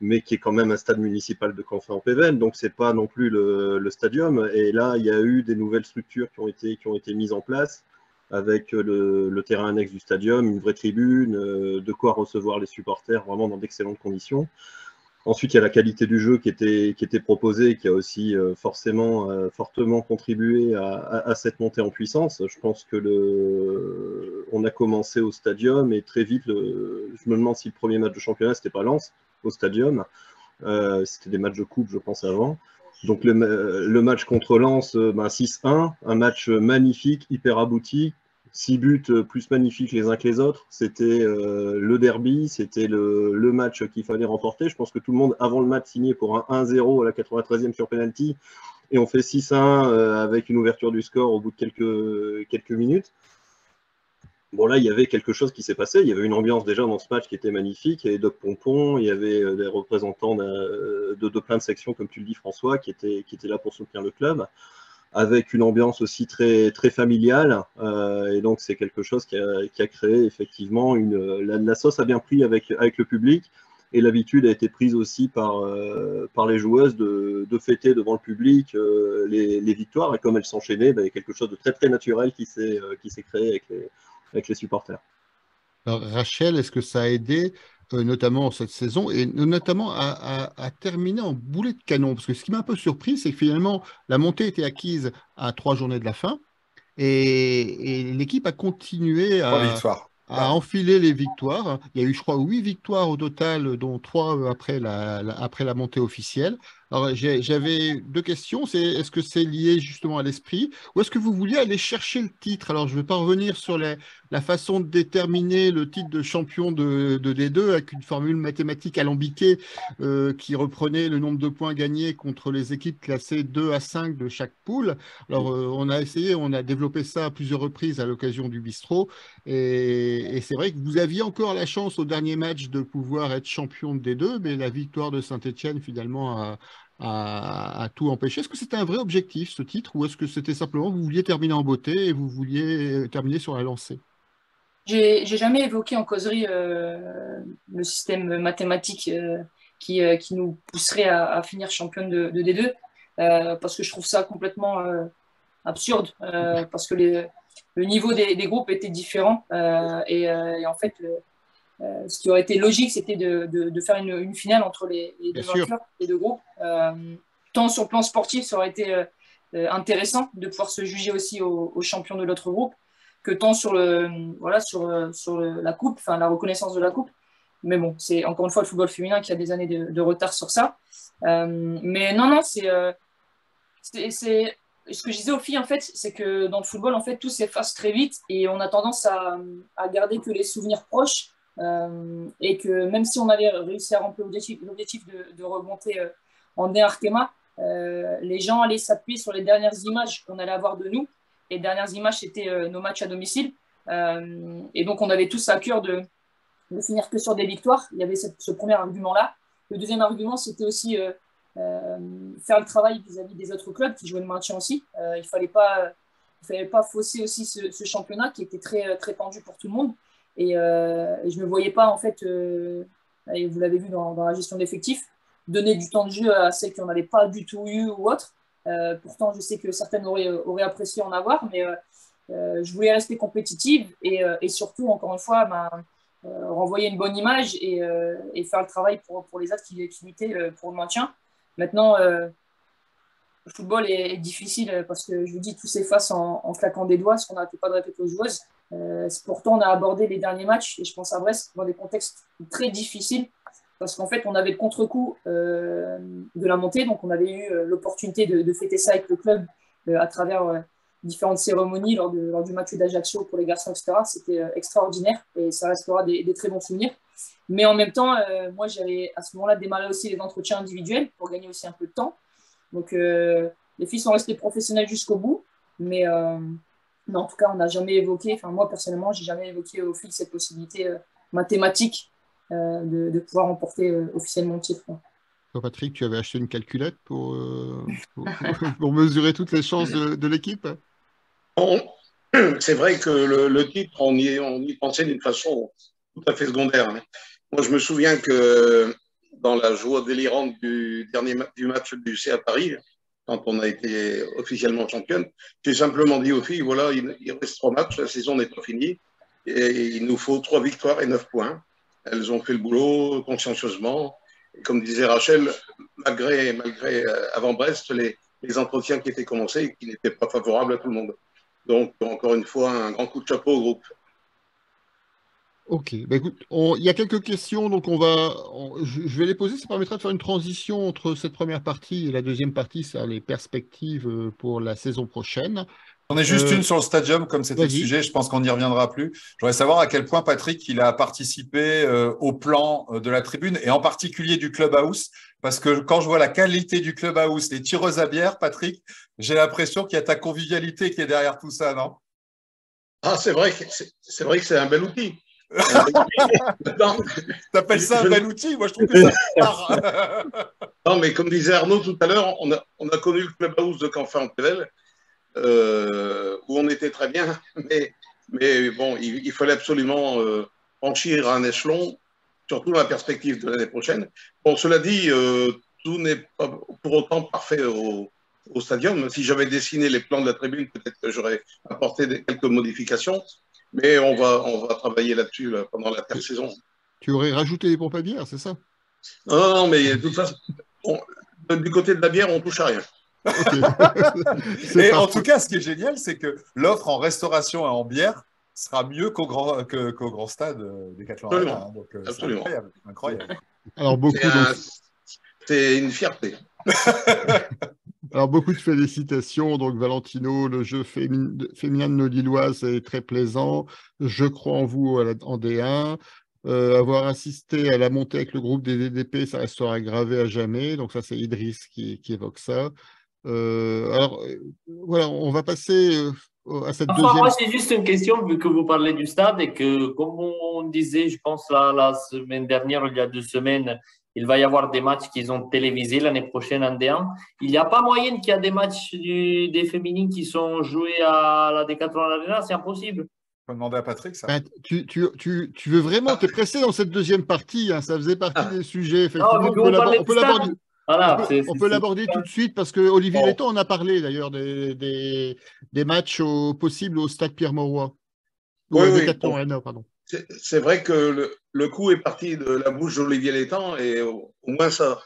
mais qui est quand même un stade municipal de Canfin en Pévennes, donc c'est pas non plus le stadium. Et là, il y a eu des nouvelles structures qui ont été mises en place avec le terrain annexe du stadium, une vraie tribune, de quoi recevoir les supporters vraiment dans d'excellentes conditions. Ensuite, il y a la qualité du jeu qui était proposée, qui a aussi fortement contribué à cette montée en puissance. Je pense que on a commencé au stadium et très vite, je me demande si le premier match de championnat, c'était pas Lens au stadium. C'était des matchs de coupe, je pense, avant. Donc le match contre Lens, 6-1, un match magnifique, hyper abouti, 6 buts plus magnifiques les uns que les autres. C'était le derby, c'était le match qu'il fallait remporter. Je pense que tout le monde, avant le match, signait pour un 1-0 à la 93e sur penalty. et on fait 6-1 avec une ouverture du score au bout de quelques minutes. Bon, là, il y avait quelque chose qui s'est passé. Il y avait une ambiance déjà dans ce match qui était magnifique. Il y avait Doc Pompon, il y avait des représentants de plein de sections, comme tu le dis, François, qui étaient là pour soutenir le club, avec une ambiance aussi très, très familiale. Et donc, c'est quelque chose qui a créé effectivement la sauce a bien pris avec le public. Et l'habitude a été prise aussi par les joueuses de fêter devant le public les victoires. Et comme elles s'enchaînaient, il y a quelque chose de très, très naturel qui s'est créé avec les supporters. Alors, Rachel, est-ce que ça a aidé, notamment cette saison, et notamment à terminer en boulet de canon? Parce que ce qui m'a un peu surpris, c'est que finalement, la montée était acquise à 3 journées de la fin, et l'équipe a continué 3 victoires. à enfiler les victoires. Il y a eu, je crois, 8 victoires au total, dont 3 après la montée officielle. Alors, j'avais 2 questions. Est-ce que c'est lié justement à l'esprit, ou est-ce que vous vouliez aller chercher le titre? Alors, je ne vais pas revenir sur la façon de déterminer le titre de champion de D2 avec une formule mathématique alambiquée qui reprenait le nombre de points gagnés contre les équipes classées 2 à 5 de chaque poule. Alors, on a développé ça à plusieurs reprises à l'occasion du bistrot. Et c'est vrai que vous aviez encore la chance au dernier match de pouvoir être champion de D2, mais la victoire de Saint-Étienne finalement a tout empêché. Est-ce que c'était un vrai objectif, ce titre, ou est-ce que c'était simplement vous vouliez terminer en beauté et vous vouliez terminer sur la lancée? J'ai jamais évoqué en causerie le système mathématique qui nous pousserait à finir championne de D2 parce que je trouve ça complètement absurde parce que le niveau des groupes était différent et en fait ce qui aurait été logique c'était de faire une finale entre les deux vainqueurs des deux groupes. Tant sur le plan sportif ça aurait été intéressant de pouvoir se juger aussi aux champions de l'autre groupe que tant sur la coupe, enfin la reconnaissance de la coupe. Mais bon, c'est encore une fois le football féminin qui a des années de retard sur ça. Mais non, c'est ce que je disais aux filles en fait, c'est que dans le football en fait tout s'efface très vite et on a tendance à garder que les souvenirs proches et que même si on avait réussi à remplir l'objectif de remonter en D1 Arkema, les gens allaient s'appuyer sur les dernières images qu'on allait avoir de nous. Les dernières images, c'était nos matchs à domicile. Et donc, on avait tous à cœur de finir que sur des victoires. Il y avait ce premier argument-là. Le deuxième argument, c'était aussi faire le travail vis-à-vis des autres clubs qui jouaient le maintien aussi. Il ne fallait pas fausser aussi ce championnat qui était très, très tendu pour tout le monde. Et je ne me voyais pas, en fait, et vous l'avez vu dans la gestion d'effectifs, donner du temps de jeu à celles qui n'en avaient pas du tout eu ou autre. Pourtant, je sais que certaines auraient apprécié en avoir, mais je voulais rester compétitive et surtout, encore une fois, renvoyer une bonne image et faire le travail pour les autres qui luttaient pour le maintien. Maintenant, le football est difficile parce que, je vous dis, tout s'efface en claquant des doigts, ce qu'on n'arrêtait pas de répéter aux joueuses. Pourtant, on a abordé les derniers matchs, et je pense à Brest, dans des contextes très difficiles. Parce qu'en fait, on avait le contre-coup de la montée, donc on avait eu l'opportunité de fêter ça avec le club à travers différentes cérémonies lors du match d'Ajaccio pour les garçons, etc. C'était extraordinaire et ça restera des très bons souvenirs. Mais en même temps, moi, j'avais à ce moment-là démarré aussi les entretiens individuels pour gagner aussi un peu de temps. Donc, les filles sont restées professionnelles jusqu'au bout, mais non, en tout cas, on n'a jamais évoqué, enfin moi personnellement, j'ai jamais évoqué aux filles cette possibilité mathématique de pouvoir remporter officiellement le titre. Toi, Patrick, tu avais acheté une calculette pour mesurer toutes les chances de l'équipe? C'est vrai que le titre, on y pensait d'une façon tout à fait secondaire. Moi, je me souviens que dans la joie délirante du match du C à Paris, quand on a été officiellement championne, j'ai simplement dit aux filles, voilà, il reste 3 matchs, la saison n'est pas finie, et il nous faut 3 victoires et 9 points. Elles ont fait le boulot consciencieusement. Et comme disait Rachel, malgré avant Brest, les entretiens qui étaient commencés et qui n'étaient pas favorables à tout le monde. Donc, encore une fois, un grand coup de chapeau au groupe. Ok, bah écoute, il y a quelques questions, donc je vais les poser, ça permettra de faire une transition entre cette première partie et la deuxième partie, c'est les perspectives pour la saison prochaine. J'en ai juste une sur le stadium, comme c'était le Vas-y. sujet, je pense qu'on n'y reviendra plus. Je voudrais savoir à quel point, Patrick, il a participé au plan de la tribune et en particulier du clubhouse, parce que quand je vois la qualité du clubhouse, les tireuses à bière, Patrick, j'ai l'impression qu'il y a ta convivialité qui est derrière tout ça, non? Ah, c'est vrai que c'est un bel outil. Non, T'appelles ça un je- bel outil? Moi, je trouve que ça part. non, mais comme disait Arnaud tout à l'heure, on a connu le clubhouse de Canfin-en-Pévèle, où on était très bien, mais bon, il fallait absolument franchir un échelon, surtout dans la perspective de l'année prochaine. Bon, cela dit, tout n'est pas pour autant parfait au stadium. Si j'avais dessiné les plans de la tribune, peut-être que j'aurais apporté quelques modifications, mais on va travailler là-dessus là, pendant l'intersaison. Tu aurais rajouté des pompes à bière, c'est ça? Non, non, non, mais de toute façon, du côté de la bière, on touche à rien. Ok. Et en parti. tout cas, ce qui est génial, c'est que l'offre en restauration et en bière sera mieux qu'au grand stade Decathlon Absolument. Arena. Donc, c'est Absolument. incroyable, incroyable. Alors, C'est une fierté. beaucoup de félicitations. Donc, Valentino, le jeu féminin de nos Lilloises est très plaisant. Je crois en vous en D1. Avoir assisté à la montée avec le groupe des DDP, ça restera gravé à jamais. Donc, ça, c'est Idriss qui évoque ça. Voilà, on va passer à cette Enfin, deuxième. moi, j'ai juste une question, vu que vous parlez du stade et que, comme on disait, je pense, la semaine dernière, il y a 2 semaines, il va y avoir des matchs qu'ils ont télévisés l'année prochaine en D1. Il n'y a pas moyen qu'il y ait des matchs des féminines qui sont joués à la Decathlon Arena, c'est impossible. On va demander à Patrick ça. Ben, tu veux vraiment, tu es pressé dans cette deuxième partie, hein, ça faisait partie des sujets. Effectivement, Non, vu que vous parlez on peut du stade. l'aborder. Voilà, On peut l'aborder tout de suite parce que Olivier Bon. Letton en a parlé d'ailleurs des matchs possibles au stade Pierre-Mauroy. Ou Oui, à oui, Decathlon bon. Arena, pardon. C'est vrai que le coup est parti de la bouche d'Olivier Létang et au moins ça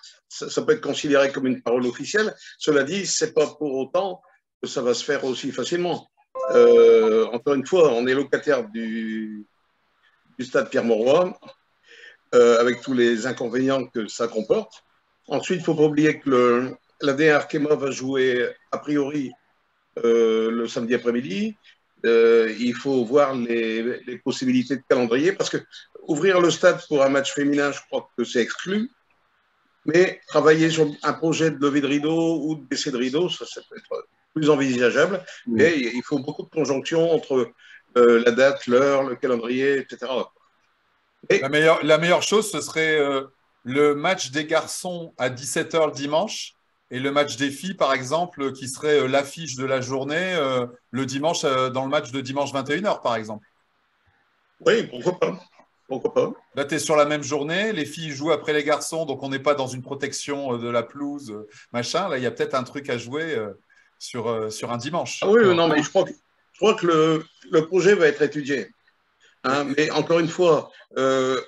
peut être considéré comme une parole officielle. Cela dit, c'est pas pour autant que ça va se faire aussi facilement. Encore une fois, on est locataire du stade Pierre-Mauroy avec tous les inconvénients que ça comporte. Ensuite, il ne faut pas oublier que l'AD Arkema va jouer a priori le samedi après-midi. Il faut voir les possibilités de calendrier parce que ouvrir le stade pour un match féminin, je crois que c'est exclu. Mais travailler sur un projet de levée de rideau ou de baissée de rideau, ça peut être plus envisageable. Mais il faut beaucoup de conjonction entre la date, l'heure, le calendrier, etc. Et, La meilleure chose, ce serait le match des garçons à 17h le dimanche et le match des filles, par exemple, qui serait l'affiche de la journée le dimanche dans le match de dimanche 21h, par exemple. oui, pourquoi pas. Pourquoi pas. Là, tu es sur la même journée, les filles jouent après les garçons, donc on n'est pas dans une protection de la pelouse, machin. Là, il y a peut-être un truc à jouer sur un dimanche. Ah oui, non, mais je crois que le projet va être étudié. Hein, mais encore une fois,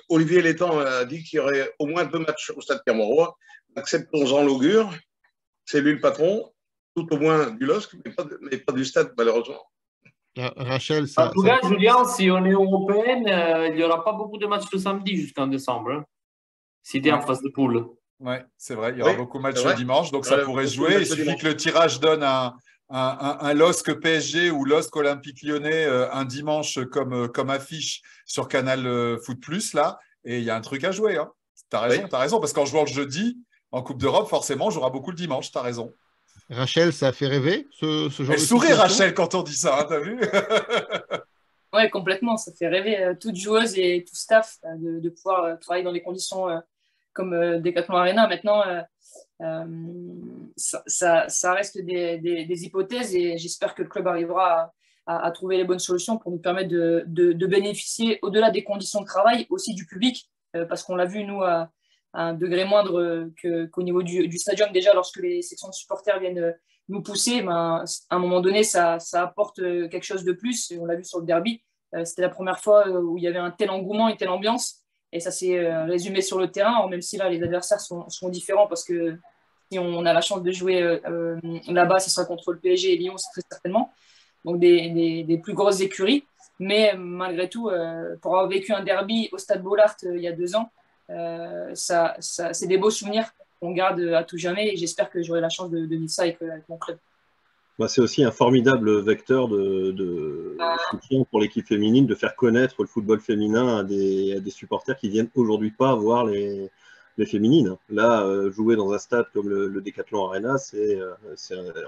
Olivier Létang a dit qu'il y aurait au moins 2 matchs au stade Pierre-Mauroy. Acceptons-en l'augure. C'est lui le patron, tout au moins du LOSC, mais pas du stade, malheureusement. Rachel, En tout cas, Julien, si on est européenne, il n'y aura pas beaucoup de matchs le samedi jusqu'en décembre. Hein, si tu es en phase de poule. Oui, c'est vrai. Il y aura beaucoup de matchs le dimanche, donc ça pourrait se beaucoup de jouer. matchs Il le suffit dimanche. que le tirage donne un LOSC PSG ou LOSC Olympique Lyonnais un dimanche comme affiche sur Canal Foot Plus, là, et il y a un truc à jouer. Hein. Tu as raison, Oui. t'as raison, parce qu'en jouant le jeudi, en Coupe d'Europe, forcément, on jouera beaucoup le dimanche, tu as raison. Rachel, ça a fait rêver ce genre Elle de sourit, situation. Rachel, quand on dit ça, hein, t'as vu? Ouais, complètement. Ça fait rêver toute joueuse et tout staff de pouvoir travailler dans des conditions comme Decathlon Arena. Maintenant, ça reste des hypothèses et j'espère que le club arrivera à trouver les bonnes solutions pour nous permettre de bénéficier, au-delà des conditions de travail, aussi du public, parce qu'on l'a vu, nous, à un degré moindre qu'au niveau du stadium. Déjà, lorsque les sections de supporters viennent nous pousser, à un moment donné, ça apporte quelque chose de plus. Et on l'a vu sur le derby. C'était la première fois où il y avait un tel engouement, une telle ambiance. Et ça s'est résumé sur le terrain, même si là, les adversaires sont différents parce que si on a la chance de jouer là-bas, ce sera contre le PSG et Lyon, c'est très certainement. Donc, des plus grosses écuries. Mais malgré tout, pour avoir vécu un derby au Stade Bollaert il y a 2 ans, c'est des beaux souvenirs qu'on garde à tout jamais et j'espère que j'aurai la chance de vivre ça avec mon club. Bah, c'est aussi un formidable vecteur de soutien pour l'équipe féminine, de faire connaître le football féminin à des supporters qui viennent aujourd'hui pas voir les féminines. Là, jouer dans un stade comme le Decathlon Arena,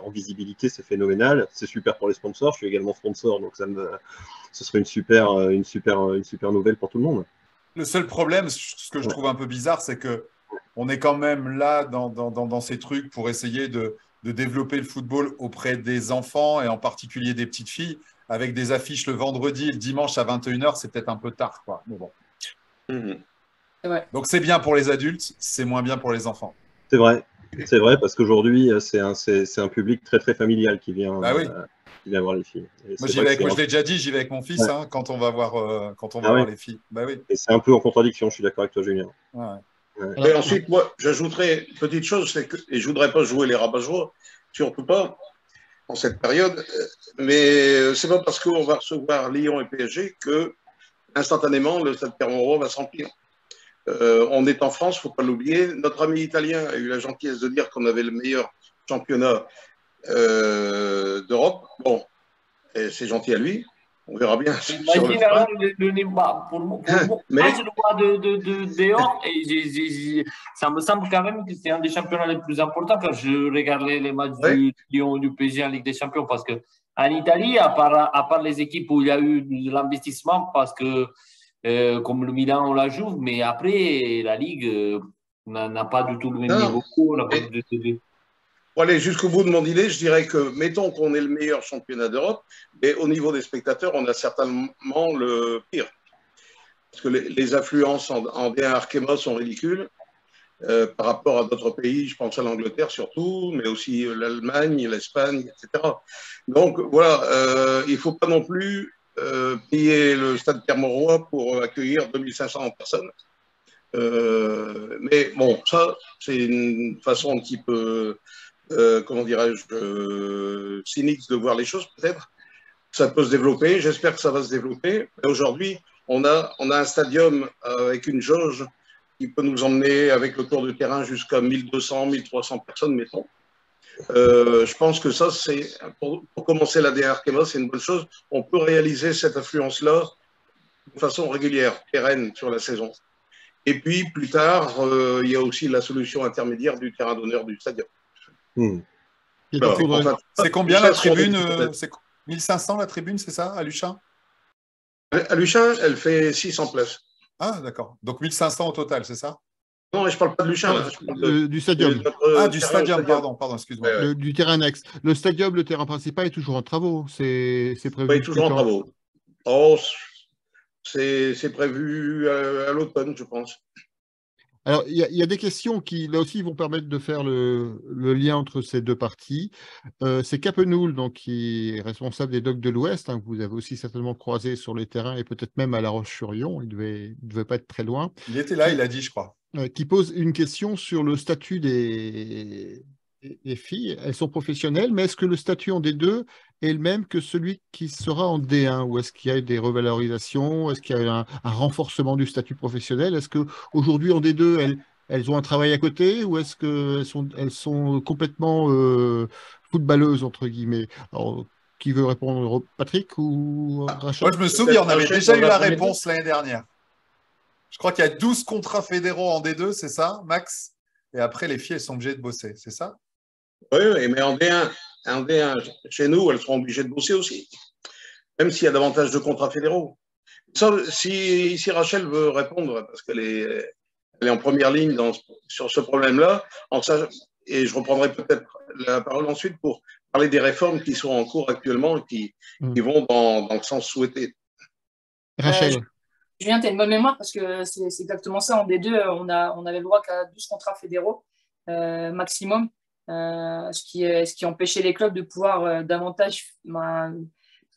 en visibilité, c'est phénoménal. C'est super pour les sponsors. Je suis également sponsor, donc ce serait une super nouvelle pour tout le monde. Le seul problème, ce que je trouve un peu bizarre, c'est que on est quand même là dans ces trucs pour essayer de développer le football auprès des enfants et en particulier des petites filles, avec des affiches le vendredi et le dimanche à 21h, c'est peut-être un peu tard, quoi. Mais bon. Ouais. Donc c'est bien pour les adultes, c'est moins bien pour les enfants. C'est vrai, parce qu'aujourd'hui, c'est un public très très familial qui vient, qui vient voir les filles. Moi, je l'ai déjà dit, j'y vais avec mon fils quand on va voir, voir les filles. Bah oui. Et c'est un peu en contradiction, je suis d'accord avec toi, Julien. Ouais. Et ensuite, moi, j'ajouterais une petite chose, c'est que, et je voudrais pas jouer les rabat-joie, surtout pas en cette période, mais c'est pas parce qu'on va recevoir Lyon et PSG que instantanément le Stade Pierre-Mauroy va se remplir. On est en France, faut pas l'oublier. Notre ami italien a eu la gentillesse de dire qu'on avait le meilleur championnat d'Europe. Bon, c'est gentil à lui. On verra bien. Imagine alors le débat. Pour moi, je le vois de dehors et ça me semble quand même que c'est un des championnats les plus importants quand je regarde les matchs du Lyon ou du PSG en Ligue des Champions. Parce qu'en Italie, à part les équipes où il y a eu de l'investissement, parce que comme le Milan, on la joue, mais après, la Ligue n'a pas du tout le même niveau. On n'a pas de Pour aller jusqu'au bout de mon idée, je dirais que, mettons qu'on est le meilleur championnat d'Europe, mais au niveau des spectateurs, on a certainement le pire. Parce que les affluences en D1 Arkema sont ridicules par rapport à d'autres pays, je pense à l'Angleterre surtout, mais aussi l'Allemagne, l'Espagne, etc. Donc voilà, il ne faut pas non plus payer le Stade Pierre-Mauroy pour accueillir 2500 personnes. Mais bon, ça, c'est une façon un petit peu... comment dirais-je, cynique de voir les choses peut-être. Ça peut se développer, j'espère que ça va se développer. Mais aujourd'hui, on a un stadium avec une jauge qui peut nous emmener avec le tour de terrain jusqu'à 1200, 1300 personnes, mettons. Je pense que ça, c'est pour commencer la DR Arkema, c'est une bonne chose. On peut réaliser cette affluence-là de façon régulière, pérenne sur la saison. Et puis, plus tard, il y a aussi la solution intermédiaire du terrain d'honneur du stadium. C'est combien la tribune c'est 1500 la tribune, c'est ça, à Luchin? À Luchin, elle fait 600 places. Ah, d'accord. Donc 1500 au total, c'est ça? Non, je ne parle pas de Luchin. Du stadium. Du stadium, pardon, excuse-moi. Du terrain annexe. Le stadium, le terrain principal est toujours en travaux. C'est prévu. Oui, toujours en travaux. Oh, c'est prévu à l'automne, je pense. Alors, il y a des questions qui, là aussi, vont permettre de faire le lien entre ces deux parties. C'est Capenoul, donc, qui est responsable des Dogs de l'Ouest, que vous avez aussi certainement croisé sur les terrains et peut-être même à La Roche-sur-Yon. Il devait pas être très loin. Il était là, il a dit, je crois. Qui pose une question sur le statut des filles. Elles sont professionnelles, mais est-ce que le statut en D2 est le même que celui qui sera en D1? Ou est-ce qu'il y a des revalorisations? Est-ce qu'il y a un renforcement du statut professionnel? Est-ce qu'aujourd'hui en D2, elles ont un travail à côté ou est-ce qu'elles sont complètement footballeuses, entre guillemets? Alors, qui veut répondre? Patrick ou Rachel? Moi, je me souviens, on avait déjà eu la réponse l'année dernière. Je crois qu'il y a 12 contrats fédéraux en D2, c'est ça, Max? Et après, les filles, elles sont obligées de bosser, c'est ça? Oui, mais en D1, chez nous, elles seront obligées de bosser aussi, même s'il y a davantage de contrats fédéraux. Ça, si Rachel veut répondre, parce qu'elle est en première ligne sur ce problème-là, et je reprendrai peut-être la parole ensuite pour parler des réformes qui sont en cours actuellement et qui vont dans le sens souhaité. Rachel. Julien, tu as une bonne mémoire parce que c'est exactement ça. En D2, on avait le droit qu'à 12 contrats fédéraux maximum, ce qui empêchait les clubs de pouvoir davantage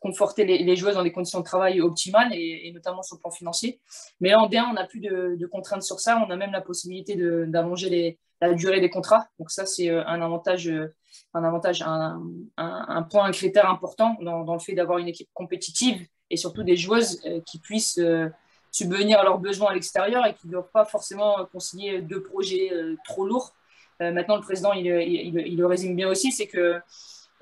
conforter les joueuses dans des conditions de travail optimales et notamment sur le plan financier. Mais là, en D1, on n'a plus de contraintes sur ça. On a même la possibilité d'allonger la durée des contrats. Donc ça, c'est un point, un critère important dans le fait d'avoir une équipe compétitive et surtout des joueuses qui puissent subvenir à leurs besoins à l'extérieur et qui ne doivent pas forcément concilier deux projets trop lourds. Maintenant, le président, il le résume bien aussi, c'est que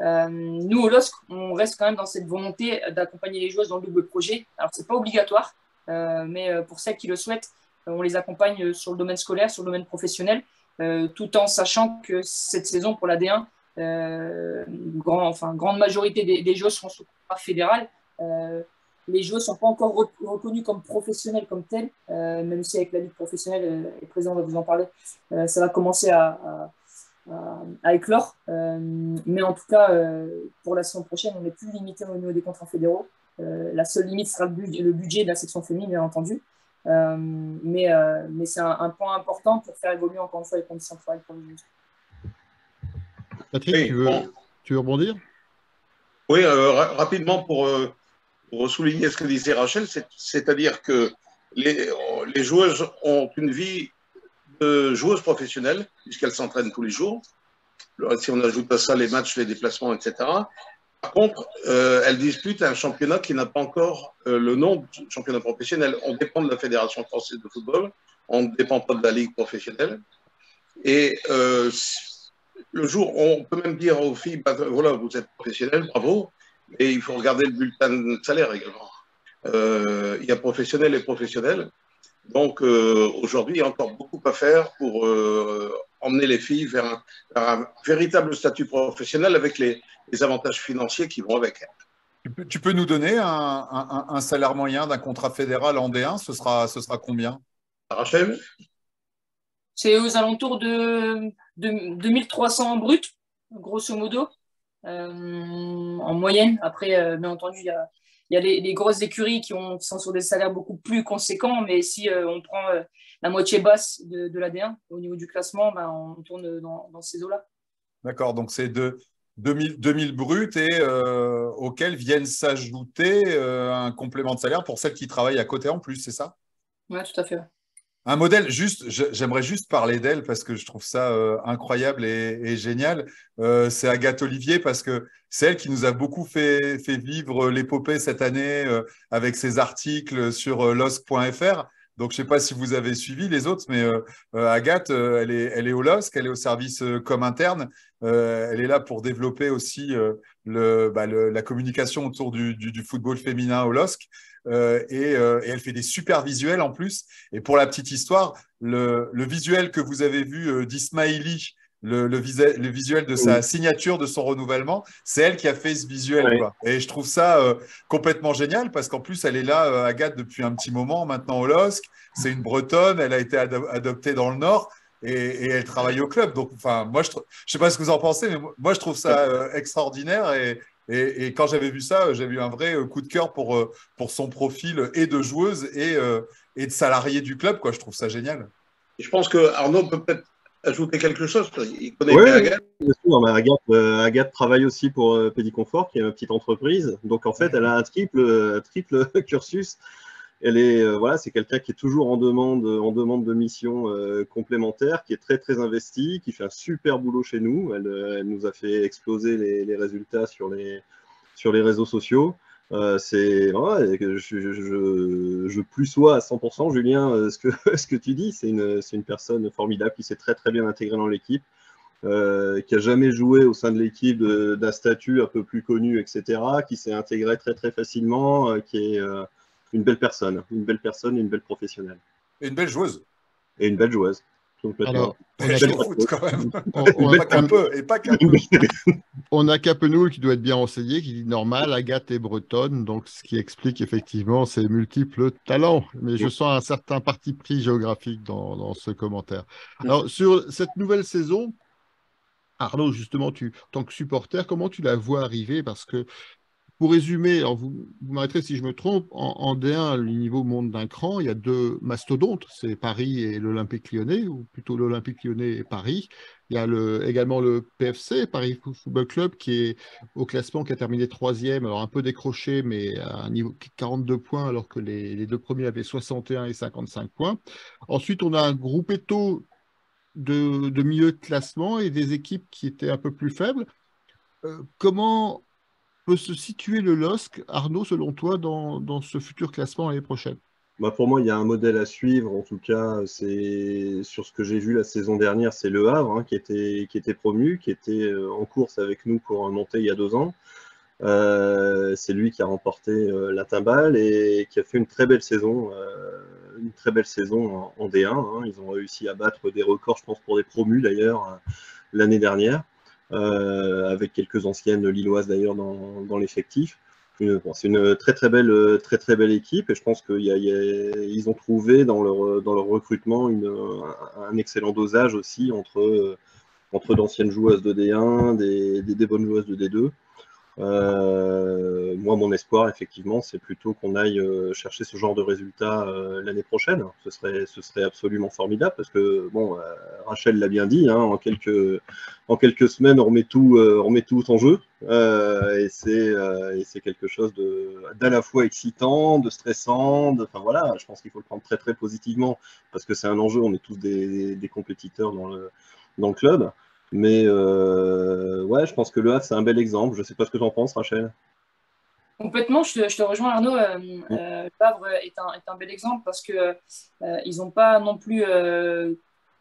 Nous, au LOSC, on reste quand même dans cette volonté d'accompagner les joueuses dans le double projet. Alors, ce n'est pas obligatoire, mais pour celles qui le souhaitent, on les accompagne sur le domaine scolaire, sur le domaine professionnel, tout en sachant que cette saison pour la D1, grande majorité des joueuses seront sous contrat fédéral. Les joueuses ne sont pas encore reconnues comme professionnelles comme telles, même si avec la Ligue professionnelle, le président va vous en parler, ça va commencer à éclore. Mais en tout cas, pour la saison prochaine, on n'est plus limité au niveau des contrats fédéraux. La seule limite sera le budget de la section féminine, bien entendu. Mais c'est un point important pour faire évoluer encore une fois les conditions de travail pour les joueuses. Patrick, tu veux rebondir? Oui, rapidement pour souligner ce que disait Rachel, c'est-à-dire que les joueuses ont une vie de joueuses professionnelles, puisqu'elles s'entraînent tous les jours. Si on ajoute à ça les matchs, les déplacements, etc. Par contre, elles disputent un championnat qui n'a pas encore le nom de championnat professionnel. On dépend de la Fédération française de football, on ne dépend pas de la Ligue professionnelle. Et le jour, on peut même dire aux filles, bah, voilà, vous êtes professionnels, bravo, et il faut regarder le bulletin de salaire également. Il y a professionnels et professionnels. Donc aujourd'hui, il y a encore beaucoup à faire pour emmener les filles vers un véritable statut professionnel avec les avantages financiers qui vont avec. Tu peux nous donner un salaire moyen d'un contrat fédéral en D1, ce sera combien? Rachel? C'est aux alentours de 2300 bruts, grosso modo, en moyenne. Après, bien entendu, il y a les grosses écuries qui sont sur des salaires beaucoup plus conséquents, mais si on prend la moitié basse de la D1 au niveau du classement, ben, on tourne dans ces eaux-là. D'accord, donc c'est 2000 bruts et auxquels viennent s'ajouter un complément de salaire pour celles qui travaillent à côté en plus, c'est ça? Oui, tout à fait. Un modèle, j'aimerais juste parler d'elle parce que je trouve ça incroyable et génial. C'est Agathe Olivier parce que c'est elle qui nous a beaucoup fait vivre l'épopée cette année avec ses articles sur LOSC.fr. Donc, je ne sais pas si vous avez suivi les autres, mais Agathe, elle est au LOSC, elle est au service com interne. Elle est là pour développer aussi la communication autour du football féminin au LOSC. Et elle fait des super visuels en plus. Et pour la petite histoire, le visuel que vous avez vu d'Ismaili, le visuel de sa signature, de son renouvellement, c'est elle qui a fait ce visuel. Oui. Quoi. Et je trouve ça complètement génial parce qu'en plus, elle est là, Agathe, depuis un petit moment maintenant au LOSC. C'est une Bretonne, elle a été adoptée dans le Nord. Et elle travaille au club. Donc, enfin, moi, je ne sais pas ce que vous en pensez, mais moi, je trouve ça extraordinaire. Et quand j'avais vu ça, j'avais eu un vrai coup de cœur pour son profil et de joueuse et de salarié du club. Quoi. Je trouve ça génial. Je pense que Arnaud peut peut-être ajouter quelque chose. Il connaît Oui, Agathe. bien sûr. Mais Agathe travaille aussi pour Pédiconfort, qui est une petite entreprise. Donc, en fait, elle a un triple cursus. Elle est, c'est quelqu'un qui est toujours en demande de mission complémentaire, qui est très, très investi, qui fait un super boulot chez nous. Elle nous a fait exploser les résultats sur les réseaux sociaux. Je plus sois à 100%, Julien, ce que tu dis. C'est une personne formidable qui s'est très, très bien intégrée dans l'équipe, qui n'a jamais joué au sein de l'équipe d'un statut un peu plus connu, etc., qui s'est intégré très, très facilement, qui est une belle personne et une belle professionnelle. Et une belle joueuse. Et une belle joueuse. Alors, quand même. Pas qu'un peu, et pas qu'un peu. On a Capenoul qui doit être bien renseigné, qui dit normal, Agathe est bretonne, donc ce qui explique effectivement ses multiples talents. Mais je sens un certain parti pris géographique dans ce commentaire. Alors, sur cette nouvelle saison, Arnaud, justement, en tant que supporter, comment tu la vois arriver? Parce que pour résumer, alors vous m'arrêterez si je me trompe, en D1, le niveau monte d'un cran. Il y a deux mastodontes, c'est Paris et l'Olympique Lyonnais, ou plutôt l'Olympique Lyonnais et Paris. Il y a également le PFC, Paris Football Club, qui est au classement, qui a terminé 3e, alors un peu décroché, mais à un niveau 42 points, alors que les deux premiers avaient 61 et 55 points. Ensuite, on a un groupetto de milieu de classement et des équipes qui étaient un peu plus faibles. Comment peut se situer le LOSC, Arnaud, selon toi, dans ce futur classement l'année prochaine? Pour moi, il y a un modèle à suivre. En tout cas, c'est sur ce que j'ai vu la saison dernière, c'est Le Havre qui était promu, qui était en course avec nous pour monter il y a 2 ans. C'est lui qui a remporté la timbale et qui a fait une très belle saison en D1. Ils ont réussi à battre des records, je pense, pour des promus d'ailleurs l'année dernière, avec quelques anciennes lilloises d'ailleurs dans l'effectif. C'est une très belle équipe et je pense qu'ils ont trouvé dans leur recrutement un excellent dosage aussi entre d'anciennes joueuses de D1, des bonnes joueuses de D2. Moi, mon espoir, effectivement, c'est plutôt qu'on aille chercher ce genre de résultats l'année prochaine. Ce serait absolument formidable parce que, Rachel l'a bien dit, en quelques semaines, on remet tout en jeu. Et c'est quelque chose d'à la fois excitant, de stressant. Enfin voilà, je pense qu'il faut le prendre très, très positivement parce que c'est un enjeu. On est tous des compétiteurs dans le club. Mais ouais, je pense que Le Havre, c'est un bel exemple. Je ne sais pas ce que tu en penses, Rachel. Complètement, je te rejoins Arnaud. Le Havre est un bel exemple parce que ils n'ont pas non plus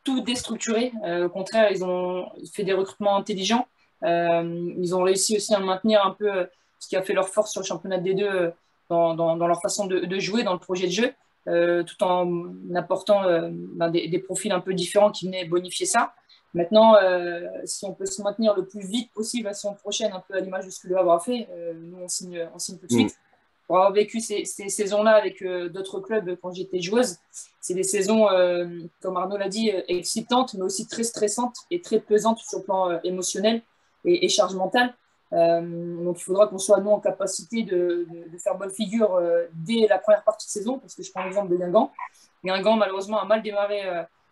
tout déstructuré. Au contraire, ils ont fait des recrutements intelligents. Ils ont réussi aussi à maintenir un peu ce qui a fait leur force sur le championnat des deux dans leur façon de jouer, dans le projet de jeu, tout en apportant des profils un peu différents qui venaient bonifier ça. Maintenant, si on peut se maintenir le plus vite possible la saison prochaine, un peu à l'image de ce que Le Havre a fait, nous on signe tout de suite. Pour avoir vécu ces saisons-là avec d'autres clubs quand j'étais joueuse, c'est des saisons, comme Arnaud l'a dit, excitantes, mais aussi très stressantes et très pesantes sur le plan émotionnel et charge mentale. Donc il faudra qu'on soit nous en capacité de faire bonne figure dès la première partie de saison, parce que je prends l'exemple de Guingamp. Guingamp, malheureusement, a mal démarré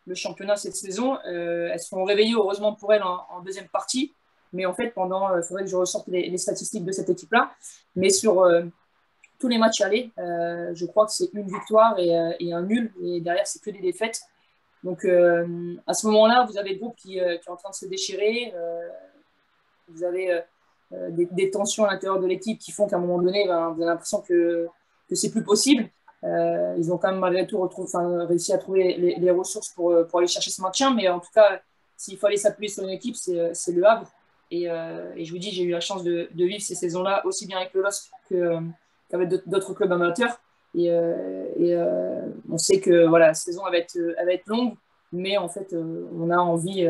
le championnat cette saison. Elles sont réveillées, heureusement pour elles, en deuxième partie. Mais en fait, il faudrait que je ressorte les statistiques de cette équipe-là. Mais sur tous les matchs allés, je crois que c'est une victoire et un nul. Et derrière, c'est que des défaites. Donc, à ce moment-là, vous avez le groupe qui est en train de se déchirer. Vous avez des tensions à l'intérieur de l'équipe qui font qu'à un moment donné, vous avez l'impression que c'est plus possible. Ils ont quand même malgré tout réussi à trouver les ressources pour aller chercher ce maintien. Mais en tout cas, s'il fallait s'appuyer sur une équipe, c'est Le Havre. Et je vous dis, j'ai eu la chance de vivre ces saisons-là aussi bien avec le LOSC qu'avec d'autres clubs amateurs. Et on sait que voilà, la saison elle va être longue, mais en fait, on a envie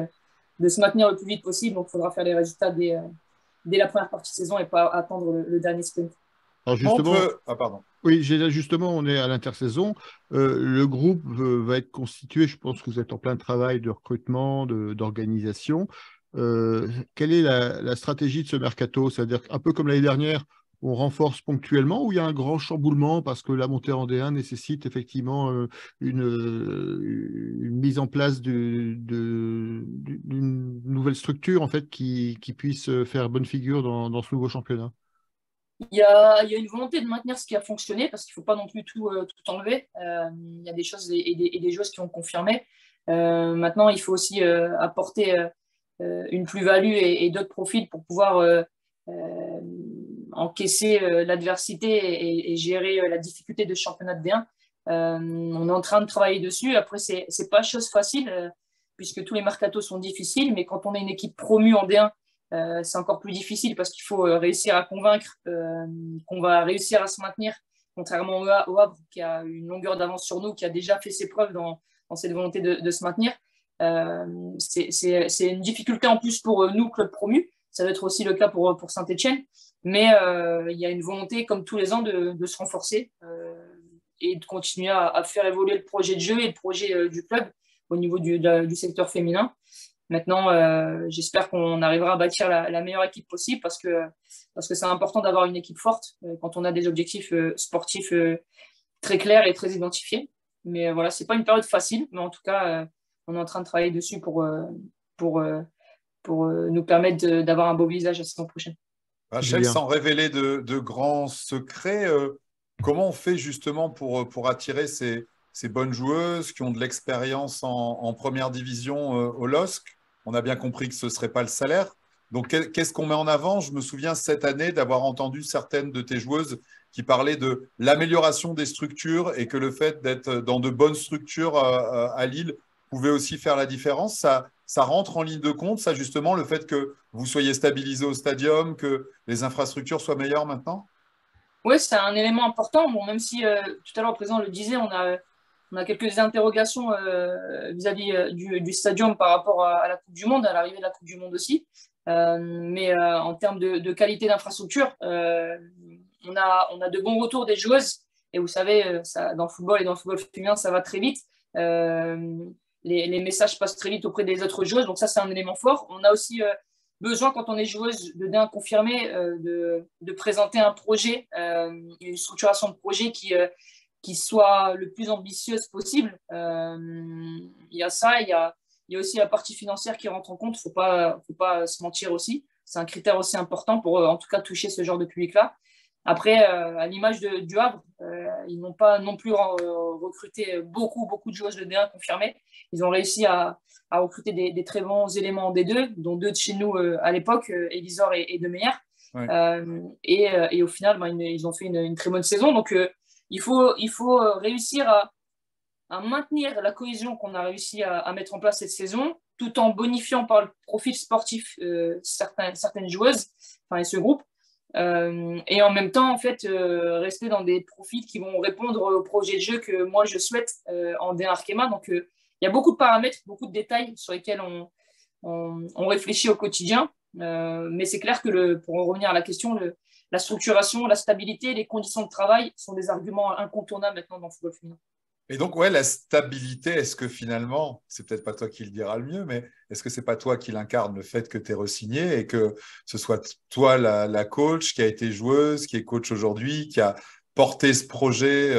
de se maintenir le plus vite possible. Donc, il faudra faire les résultats dès la première partie de saison et pas attendre le dernier sprint. Alors justement, pardon. Oui, justement, on est à l'intersaison. Le groupe va être constitué, je pense que vous êtes en plein travail de recrutement, d'organisation. Quelle est la stratégie de ce mercato? C'est-à-dire un peu comme l'année dernière, on renforce ponctuellement ou il y a un grand chamboulement parce que la montée en D1 nécessite effectivement une mise en place d'une nouvelle structure en fait, qui puisse faire bonne figure dans ce nouveau championnat? Il y a une volonté de maintenir ce qui a fonctionné parce qu'il ne faut pas non plus tout enlever. Il y a des choses et des joueuses qui ont confirmé. Maintenant, il faut aussi apporter une plus-value et d'autres profils pour pouvoir encaisser l'adversité et gérer la difficulté de championnat de D1. On est en train de travailler dessus. Après, ce n'est pas chose facile puisque tous les mercatos sont difficiles, mais quand on est une équipe promue en D1, c'est encore plus difficile parce qu'il faut réussir à convaincre qu'on va réussir à se maintenir, contrairement au Havre qui a une longueur d'avance sur nous, qui a déjà fait ses preuves dans cette volonté de se maintenir. C'est une difficulté en plus pour nous, club promu. Ça va être aussi le cas pour Saint-Etienne. Mais il y a une volonté, comme tous les ans, de se renforcer et de continuer à faire évoluer le projet de jeu et le projet du club au niveau du secteur féminin. Maintenant, j'espère qu'on arrivera à bâtir la meilleure équipe possible parce que c'est important d'avoir une équipe forte quand on a des objectifs sportifs très clairs et très identifiés. Mais voilà, ce n'est pas une période facile, mais en tout cas, on est en train de travailler dessus pour nous permettre d'avoir un beau visage la saison prochaine. Rachel, sans révéler de grands secrets, comment on fait justement pour attirer ces bonnes joueuses qui ont de l'expérience en première division au LOSC? On a bien compris que ce ne serait pas le salaire. Donc, qu'est-ce qu'on met en avant? Je me souviens cette année d'avoir entendu certaines de tes joueuses qui parlait de l'amélioration des structures et que le fait d'être dans de bonnes structures à Lille pouvait aussi faire la différence. Ça rentre en ligne de compte, ça justement, le fait que vous soyez stabilisé au stadium, que les infrastructures soient meilleures maintenant? Oui, c'est un élément important. Bon, même si tout à l'heure, le président le disait, on a quelques interrogations vis-à-vis du stadium par rapport à la Coupe du Monde, à l'arrivée de la Coupe du Monde aussi. Mais en termes de qualité d'infrastructure, on a de bons retours des joueuses. Et vous savez, dans le football et dans le football féminin, ça va très vite. Les messages passent très vite auprès des autres joueuses. Donc ça, c'est un élément fort. On a aussi besoin, quand on est joueuse de D1 confirmée, de présenter un projet, une structuration de projet qui soit le plus ambitieuse possible. Il y a ça, il y a aussi la partie financière qui rentre en compte. Faut pas se mentir aussi. C'est un critère aussi important pour, en tout cas, toucher ce genre de public-là. Après, à l'image du Havre, ils n'ont pas non plus recruté beaucoup de joueuses de D1 confirmées. Ils ont réussi à recruter des très bons éléments en D2, dont 2 de chez nous à l'époque, Elisor et De Meyer. Ouais. Et au final, ils ont fait une très bonne saison. Donc, il faut réussir à maintenir la cohésion qu'on a réussi à mettre en place cette saison, tout en bonifiant par le profil sportif certaines joueuses, et ce groupe. Et en même temps, en fait, rester dans des profils qui vont répondre au projet de jeu que moi je souhaite en D1 Arkema. Donc, il y a beaucoup de paramètres, beaucoup de détails sur lesquels on réfléchit au quotidien. Mais c'est clair que, pour en revenir à la question, la structuration, la stabilité, les conditions de travail sont des arguments incontournables maintenant dans le football féminin. Et donc, ouais, la stabilité, est-ce que finalement, c'est peut-être pas toi qui le dira le mieux, mais est-ce que c'est pas toi qui l'incarne, le fait que tu es re-signé et que ce soit toi la coach qui a été joueuse, qui est coach aujourd'hui, qui a porté ce projet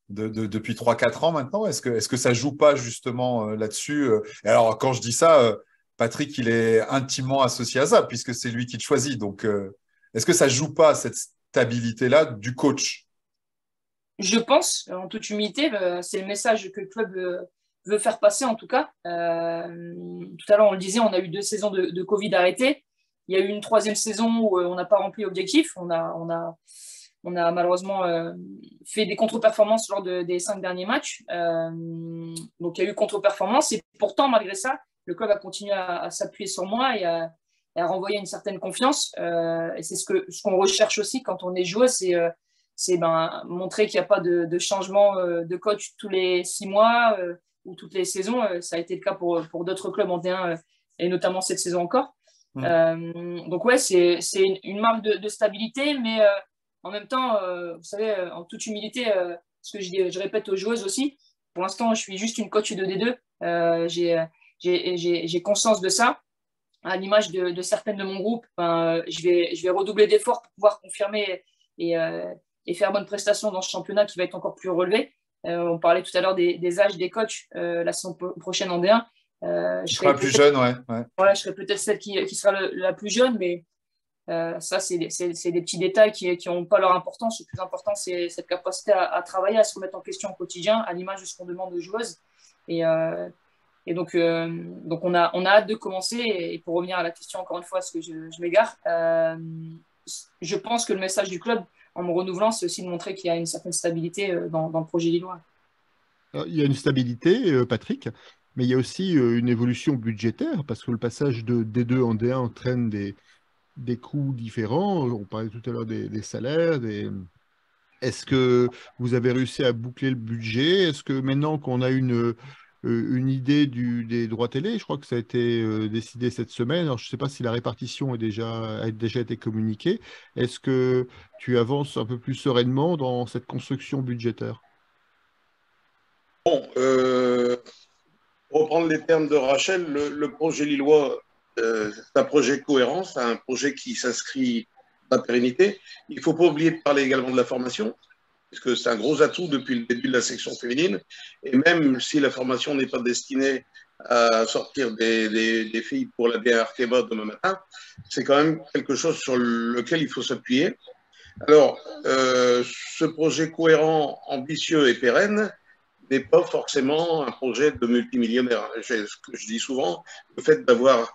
depuis 3-4 ans maintenant? Est-ce que ça joue pas justement là-dessus? Et alors, quand je dis ça, Patrick, il est intimement associé à ça, puisque c'est lui qui te choisit. Donc, est-ce que ça joue pas cette stabilité-là du coach? Je pense, en toute humilité, c'est le message que le club veut faire passer en tout cas. Tout à l'heure, on le disait, on a eu 2 saisons de Covid arrêtées. Il y a eu une 3e saison où on n'a pas rempli l'objectif. On a malheureusement fait des contre-performances lors des 5 derniers matchs. Donc, il y a eu contre-performance. Et pourtant, malgré ça, le club a continué à s'appuyer sur moi et à renvoyer une certaine confiance. Et c'est ce qu'on recherche aussi quand on est joueuse, c'est montrer qu'il n'y a pas de changement de coach tous les 6 mois ou toutes les saisons. Ça a été le cas pour d'autres clubs en D1 et notamment cette saison encore. Donc ouais, c'est une marque de stabilité, mais en même temps, vous savez, en toute humilité, ce que je répète aux joueuses aussi, pour l'instant, je suis juste une coach de D2. J'ai conscience de ça. À l'image de certaines de mon groupe, je vais redoubler d'efforts pour pouvoir confirmer et faire bonne prestation dans ce championnat qui va être encore plus relevé. On parlait tout à l'heure des âges des coachs la saison prochaine en D1. Je serai plus jeune, ouais. Voilà, je serai peut-être celle qui sera la plus jeune, mais ça, c'est des petits détails qui n'ont pas leur importance. Le plus important, c'est cette capacité à travailler, à se remettre en question au quotidien, à l'image de ce qu'on demande aux joueuses. Et donc, on a hâte de commencer. Et pour revenir à la question, encore une fois, parce que je m'égare, je pense que le message du club, en me renouvelant, c'est aussi de montrer qu'il y a une certaine stabilité dans le projet lillois. Il y a une stabilité, Patrick, mais il y a aussi une évolution budgétaire, parce que le passage de D2 en D1 entraîne des coûts différents. On parlait tout à l'heure des salaires. Est-ce que vous avez réussi à boucler le budget? Est-ce que maintenant qu'on a une idée des droits télé, je crois que ça a été décidé cette semaine, alors je ne sais pas si la répartition a déjà été communiquée, est-ce que tu avances un peu plus sereinement dans cette construction budgétaire? Bon, pour reprendre les termes de Rachel, le projet lillois, c'est un projet cohérent, c'est un projet qui s'inscrit dans la pérennité. Il ne faut pas oublier de parler également de la formation, parce que c'est un gros atout depuis le début de la section féminine. Et même si la formation n'est pas destinée à sortir des filles pour la D1 Arkema demain matin, c'est quand même quelque chose sur lequel il faut s'appuyer. Alors, ce projet cohérent, ambitieux et pérenne n'est pas forcément un projet de multimillionnaire. Ce que je dis souvent, le fait d'avoir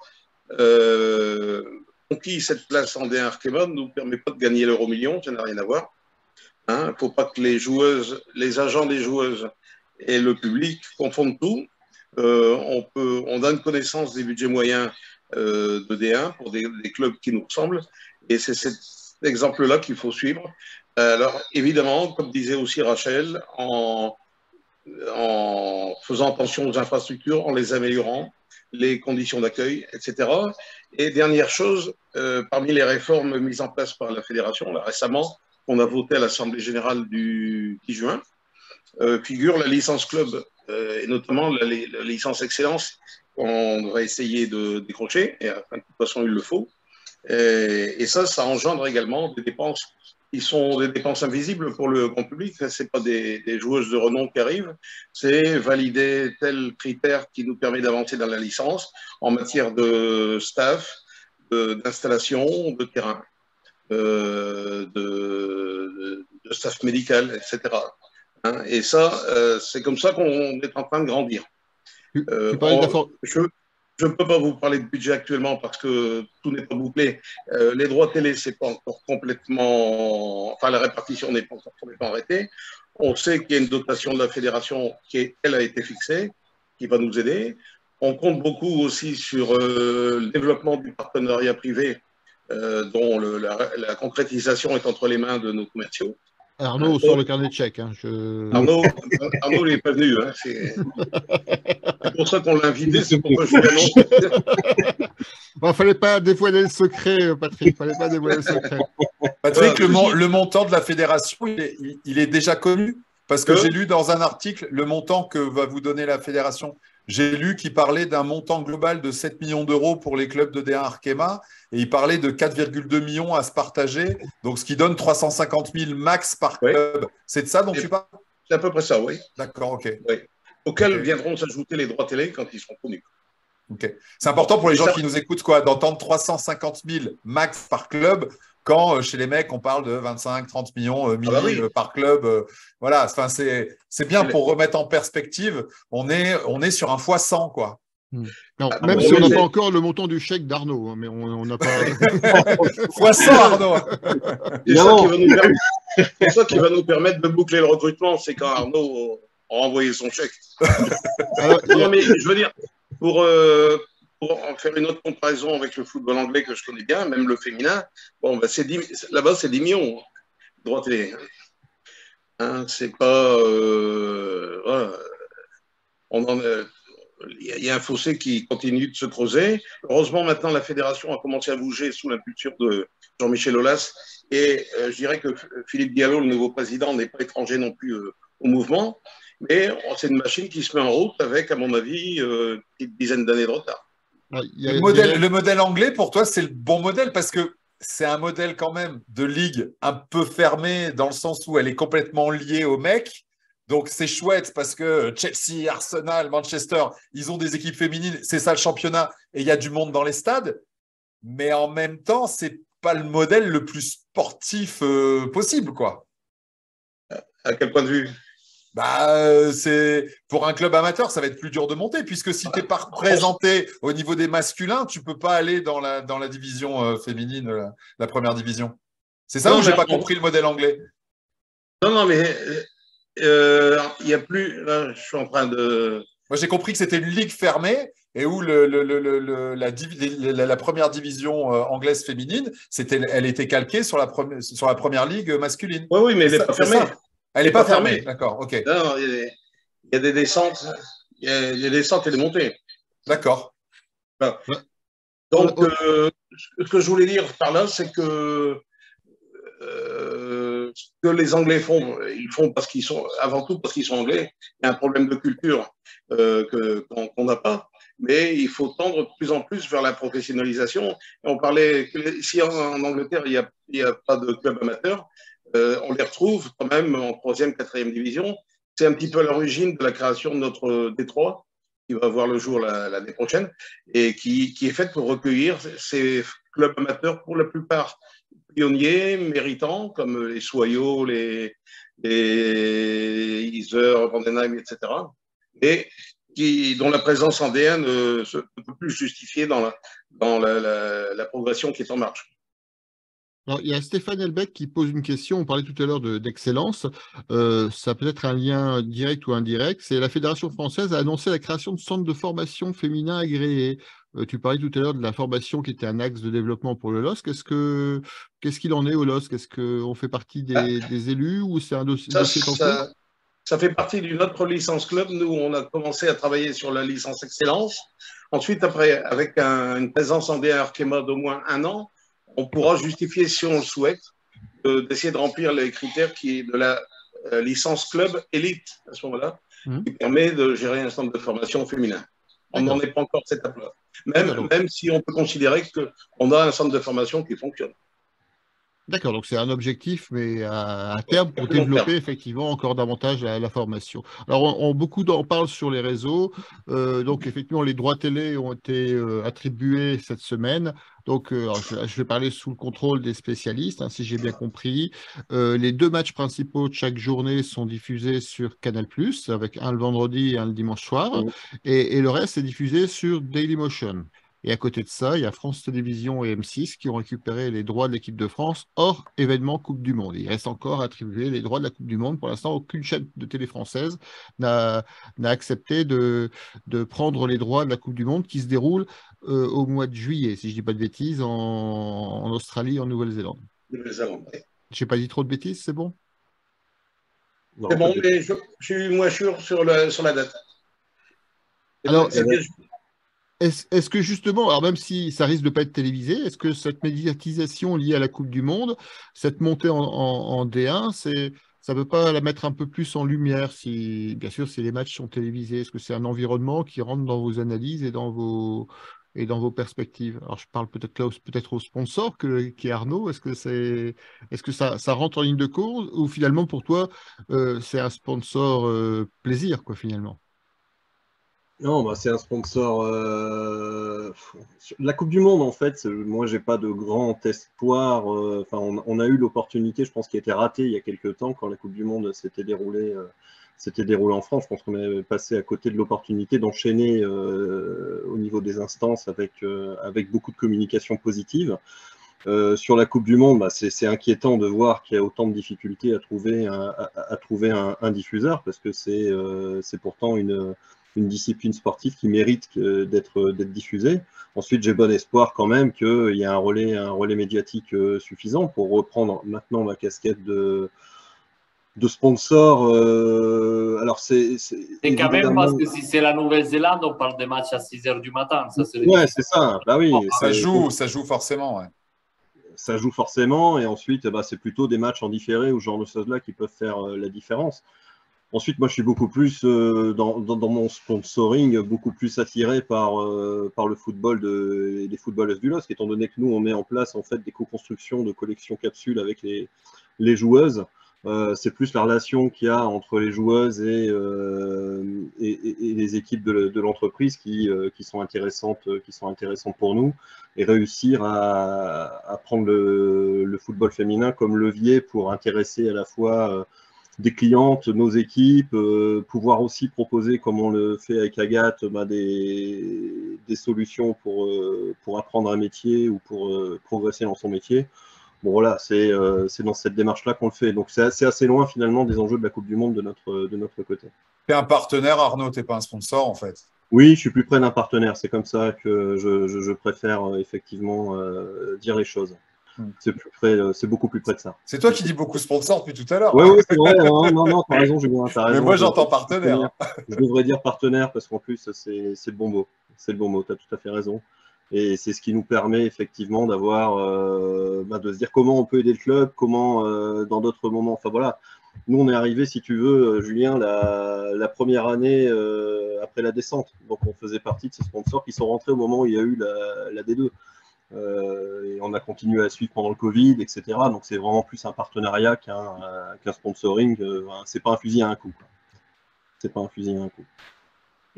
conquis cette place en D1 Arkema ne nous permet pas de gagner l'euro million, ça n'a rien à voir. Il ne faut pas que les agents des joueuses et le public confondent tout. On donne connaissance des budgets moyens de D1 pour des clubs qui nous ressemblent. Et c'est cet exemple-là qu'il faut suivre. Alors, évidemment, comme disait aussi Rachel, en faisant attention aux infrastructures, en les améliorant, les conditions d'accueil, etc. Et dernière chose, parmi les réformes mises en place par la fédération, là, récemment, qu'on a voté à l'Assemblée générale du 10 juin, figure la licence club, et notamment la licence excellence, qu'on va essayer de décrocher, et enfin, de toute façon, il le faut. Et ça engendre également des dépenses qui sont des dépenses invisibles pour le grand public. Ce n'est pas des joueuses de renom qui arrivent, c'est valider tel critère qui nous permet d'avancer dans la licence en matière de staff, d'installation, de terrain, de staff médical, etc. Et ça, c'est comme ça qu'on est en train de grandir. Je ne peux pas vous parler de budget actuellement parce que tout n'est pas bouclé. Les droits télé, c'est pas encore complètement. Enfin, la répartition n'est pas encore complètement arrêtée. On sait qu'il y a une dotation de la fédération elle a été fixée, qui va nous aider. On compte beaucoup aussi sur le développement du partenariat privé, dont la concrétisation est entre les mains de nos commerciaux. Arnaud sort le carnet de chèques. Arnaud il n'est pas venu. C'est pour ça qu'on l'a invité, c'est pourquoi je l'annonce. Il ne fallait pas dévoiler le secret, Patrick. Il fallait pas dévoiler le secret. Patrick, le montant de la fédération, il est déjà connu? Parce que j'ai lu dans un article le montant que va vous donner la fédération. J'ai lu qu'il parlait d'un montant global de 7 millions d'euros pour les clubs de D1 Arkema et il parlait de 4,2 millions à se partager, donc ce qui donne 350 000 max par club. C'est de ça dont tu parles? C'est à peu près ça, oui. D'accord, ok. Oui. Auxquels viendront s'ajouter les droits télé quand ils seront connus. Ok. C'est important pour les gens qui nous écoutent d'entendre 350 000 max par club. Quand chez les mecs, on parle de 25-30 millions par club. Voilà, enfin, c'est bien pour remettre en perspective. On est sur un fois 100, quoi. Non, même si on n'a pas encore le montant du chèque d'Arnaud, mais on n'a pas. Fois 100, Arnaud. C'est ça qui va nous permettre de boucler le recrutement, c'est quand Arnaud a envoyé son chèque. Alors, non, mais je veux dire, pour en faire une autre comparaison avec le football anglais que je connais bien, même le féminin, bon, bah, là-bas, c'est 10 millions de droits télé. C'est pas. Voilà. Il y a un fossé qui continue de se creuser. Heureusement, maintenant, la fédération a commencé à bouger sous l'impulsion de Jean-Michel Aulas. Et je dirais que Philippe Diallo, le nouveau président, n'est pas étranger non plus au mouvement. Mais c'est une machine qui se met en route avec, à mon avis, une petite dizaine d'années de retard. Le modèle anglais, pour toi, c'est le bon modèle parce que c'est un modèle quand même de ligue un peu fermée dans le sens où elle est complètement liée aux mecs. Donc, c'est chouette parce que Chelsea, Arsenal, Manchester, ils ont des équipes féminines. C'est ça le championnat et il y a du monde dans les stades. Mais en même temps, c'est pas le modèle le plus sportif possible, quoi. À quel point de vue? C'est pour un club amateur, ça va être plus dur de monter puisque si tu n'es pas représenté au niveau des masculins, tu ne peux pas aller dans la division féminine, la première division. C'est ça ou j'ai pas compris le modèle anglais? Non, mais il n'y a plus. Là, je suis en train de. Moi, j'ai compris que c'était une ligue fermée et où la première division anglaise féminine, elle était calquée sur la première ligue masculine. Oui, mais elle n'est pas fermée. Elle n'est pas fermée, d'accord, ok. Non, il y a des descentes, il y a des descentes et des montées. D'accord. Voilà. Donc, ce que je voulais dire par là, c'est que ce que les Anglais font, ils font avant tout parce qu'ils sont Anglais. Il y a un problème de culture qu'on n'a pas, mais il faut tendre de plus en plus vers la professionnalisation. Et on parlait, si en Angleterre, il n'y a pas de club amateur, on les retrouve quand même en 3e, 4e division. C'est un petit peu à l'origine de la création de notre D3, qui va voir le jour l'année prochaine, et qui est faite pour recueillir ces clubs amateurs, pour la plupart pionniers, méritants, comme les Soyaux, les Iser, Vandenheim, etc., et dont la présence en D1 ne peut plus justifier dans la progression qui est en marche. Alors, il y a Stéphane Elbeck qui pose une question. On parlait tout à l'heure d'excellence. Ça peut être un lien direct ou indirect. C'est la Fédération française a annoncé la création de centres de formation féminins agréés. Tu parlais tout à l'heure de la formation qui était un axe de développement pour le LOSC. Qu'est-ce qu'il en est au LOSC? Est-ce qu'on fait partie Ah, des élus ou c'est un ça, dossier en cours? ça fait partie d'une autre licence club. Nous, on a commencé à travailler sur la licence excellence. Ensuite, après, avec une présence en D1 Arkema d'au moins 1 an, on pourra justifier, si on le souhaite, d'essayer de remplir les critères de la licence club élite à ce moment-là, qui permet de gérer un centre de formation féminin. On n'en est pas encore à cette étape-là. Même si on peut considérer qu'on a un centre de formation qui fonctionne. D'accord, donc c'est un objectif, mais à terme, pour développer effectivement encore davantage la formation. Alors, beaucoup en parlent sur les réseaux. Donc, effectivement, les droits télé ont été attribués cette semaine. Donc, je vais parler sous le contrôle des spécialistes, hein, si j'ai bien compris. Les 2 matchs principaux de chaque journée sont diffusés sur Canal+, avec un le vendredi et un le dimanche soir. Et le reste est diffusé sur Dailymotion. Et à côté de ça, il y a France Télévisions et M6 qui ont récupéré les droits de l'équipe de France hors événement Coupe du Monde. Il reste encore à attribuer les droits de la Coupe du Monde. Pour l'instant, aucune chaîne de télé française n'a accepté de prendre les droits de la Coupe du Monde qui se déroule au mois de juillet, si je ne dis pas de bêtises, en Australie et en Nouvelle-Zélande. Je n'ai pas dit trop de bêtises, c'est bon? C'est bon, mais je suis moins sûr sur la date. Alors, est-ce que justement, alors même si ça risque de ne pas être télévisé, est-ce que cette médiatisation liée à la Coupe du Monde, cette montée en D1, ça ne peut pas la mettre un peu plus en lumière, bien sûr, si les matchs sont télévisés? Est-ce que c'est un environnement qui rentre dans vos analyses et dans vos perspectives? Alors, je parle peut-être au sponsor qui est Arnaud. Est-ce que ça rentre en ligne de compte ou finalement pour toi, c'est un sponsor plaisir, quoi, finalement? Non, bah, c'est un sponsor. La Coupe du Monde, en fait, moi, j'ai pas de grand espoir. Enfin, on a eu l'opportunité, je pense, qui a été ratée il y a quelques temps quand la Coupe du Monde s'était déroulée en France. Je pense qu'on est passé à côté de l'opportunité d'enchaîner au niveau des instances avec beaucoup de communication positive. Sur la Coupe du Monde, bah, c'est inquiétant de voir qu'il y a autant de difficultés à trouver un diffuseur parce que c'est pourtant une discipline sportive qui mérite d'être diffusée. Ensuite, j'ai bon espoir quand même qu'il y ait un relais médiatique suffisant pour reprendre maintenant ma casquette de sponsor. Alors, c'est quand même parce que si c'est la Nouvelle-Zélande, on parle des matchs à 6h du matin. Ouais, c'est ça. Bah oui, ça joue forcément. Ouais. Ça joue forcément. Et ensuite, bah, c'est plutôt des matchs en différé ou ce genre de choses-là qui peuvent faire la différence. Ensuite, moi, je suis beaucoup plus dans mon sponsoring, beaucoup plus attiré par le football des footballeuses du LOSC, étant donné que nous, on met en place en fait des co-constructions de collections capsules avec les joueuses. C'est plus la relation qu'il y a entre les joueuses et les équipes de l'entreprise qui sont intéressantes pour nous, et réussir à prendre le football féminin comme levier pour intéresser à la fois des clientes, nos équipes, pouvoir aussi proposer, comme on le fait avec Agathe, bah, des solutions pour apprendre un métier ou pour progresser dans son métier. Bon voilà, c'est dans cette démarche-là qu'on le fait. Donc c'est assez loin finalement des enjeux de la Coupe du Monde de notre côté. Tu es un partenaire, Arnaud, tu n'es pas un sponsor en fait. Oui, je suis plus près d'un partenaire. C'est comme ça que je préfère effectivement dire les choses. C'est beaucoup plus près de ça. C'est toi qui dis beaucoup sponsor depuis tout à l'heure. Oui, c'est vrai. Non, t'as raison, Julien. Mais moi, j'entends partenaire. Je devrais dire partenaire parce qu'en plus, c'est le bon mot. C'est le bon mot. Tu as tout à fait raison. Et c'est ce qui nous permet effectivement d'avoir, de se dire comment on peut aider le club, comment dans d'autres moments. Enfin voilà. Nous, on est arrivé, si tu veux, Julien, la première année après la descente. Donc, on faisait partie de ces sponsors qui sont rentrés au moment où il y a eu la D2. Et on a continué à suivre pendant le Covid, etc. Donc c'est vraiment plus un partenariat qu'un sponsoring. C'est pas un fusil à un coup. C'est pas un fusil à un coup.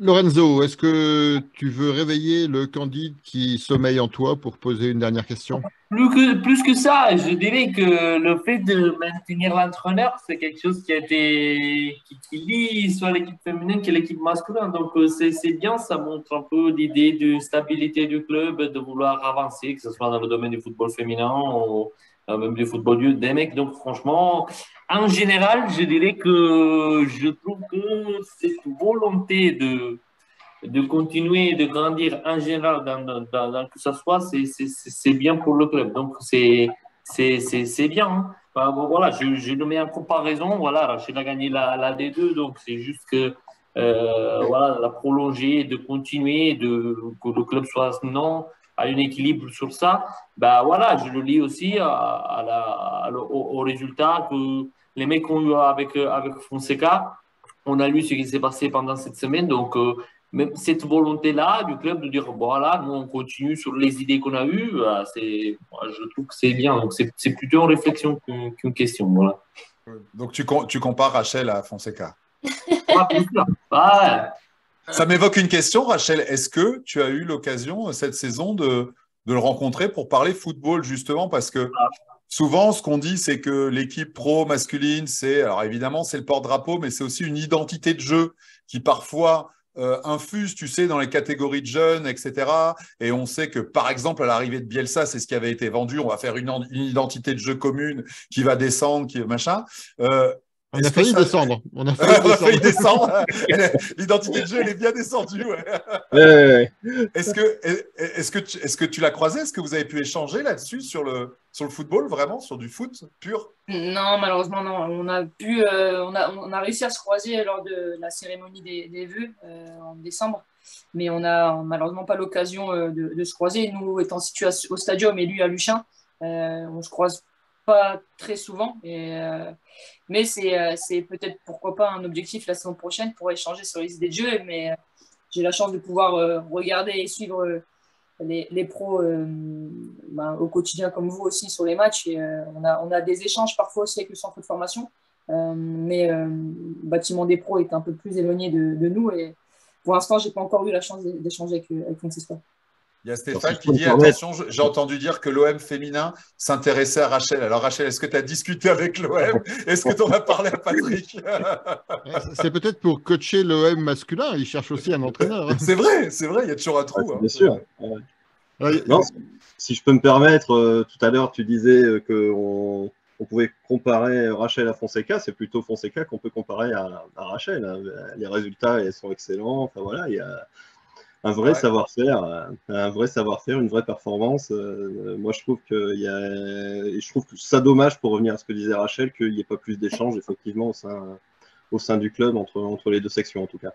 Lorenzo, est-ce que tu veux réveiller le Candide qui sommeille en toi pour poser une dernière question? Plus que ça, je dirais que le fait de maintenir l'entraîneur, c'est quelque chose qui lie soit l'équipe féminine que l'équipe masculine. Donc, c'est bien, ça montre un peu l'idée de stabilité du club, de vouloir avancer, que ce soit dans le domaine du football féminin même du football des mecs. Donc, franchement, en général, je dirais que je trouve que cette volonté de continuer de grandir en général, que ce soit, c'est bien pour le club. Donc, c'est bien. Hein. Enfin, bon, voilà, je le mets en comparaison. Voilà, Rachel a gagné la D2, donc c'est juste que voilà, la prolonger, de continuer, que le club soit non à un équilibre sur ça. Bah voilà, je le lis aussi au résultat que les mecs ont eu avec Fonseca. On a lu ce qui s'est passé pendant cette semaine, donc même cette volonté-là du club de dire voilà, nous on continue sur les idées qu'on a eues, je trouve que c'est bien. Donc c'est plutôt une réflexion qu'une question. Voilà. Donc tu compares Rachel à Fonseca. Ça m'évoque une question, Rachel. Est-ce que tu as eu l'occasion cette saison de le rencontrer pour parler football, justement, parce que souvent, ce qu'on dit, c'est que l'équipe pro masculine, alors évidemment, c'est le porte-drapeau, mais c'est aussi une identité de jeu qui parfois infuse, tu sais, dans les catégories de jeunes, etc. Et on sait que, par exemple, à l'arrivée de Bielsa, c'est ce qui avait été vendu. On va faire une identité de jeu commune qui va descendre, machin. On a failli descendre. On a failli descendre. L'identité de jeu, elle est bien descendue. Ouais. Est-ce que tu l'as croisé? Est-ce que vous avez pu échanger là-dessus sur le football, vraiment, sur du foot pur? Non, malheureusement, non. On a réussi à se croiser lors de la cérémonie des vœux en décembre, mais on n'a malheureusement pas l'occasion de se croiser. Nous, étant situés au stadium et lui à Luchin, on se croise pas très souvent. Mais c'est peut-être, pourquoi pas, un objectif la saison prochaine pour échanger sur les idées de jeu. Mais j'ai la chance de pouvoir regarder et suivre les pros au quotidien comme vous aussi sur les matchs. Et, on a des échanges parfois aussi avec le centre de formation. Mais le bâtiment des pros est un peu plus éloigné de nous. Et pour l'instant, je n'ai pas encore eu la chance d'échanger avec Francisco. Il y a Stéphane qui dit, attention, j'ai entendu dire que l'OM féminin s'intéressait à Rachel. Alors Rachel, est-ce que tu as discuté avec l'OM? Est-ce que tu en as parlé à Patrick? C'est peut-être pour coacher l'OM masculin. Il cherche aussi un entraîneur. C'est vrai, il y a toujours un trou. Bien sûr. Non, si je peux me permettre, tout à l'heure, tu disais qu'on pouvait comparer Rachel à Fonseca. C'est plutôt Fonseca qu'on peut comparer à Rachel. Hein. Les résultats ils sont excellents. Enfin voilà, il y a un vrai savoir-faire, une vraie performance. Moi, je trouve je trouve que ça dommage, pour revenir à ce que disait Rachel, qu'il n'y ait pas plus d'échanges effectivement au sein du club entre les deux sections en tout cas.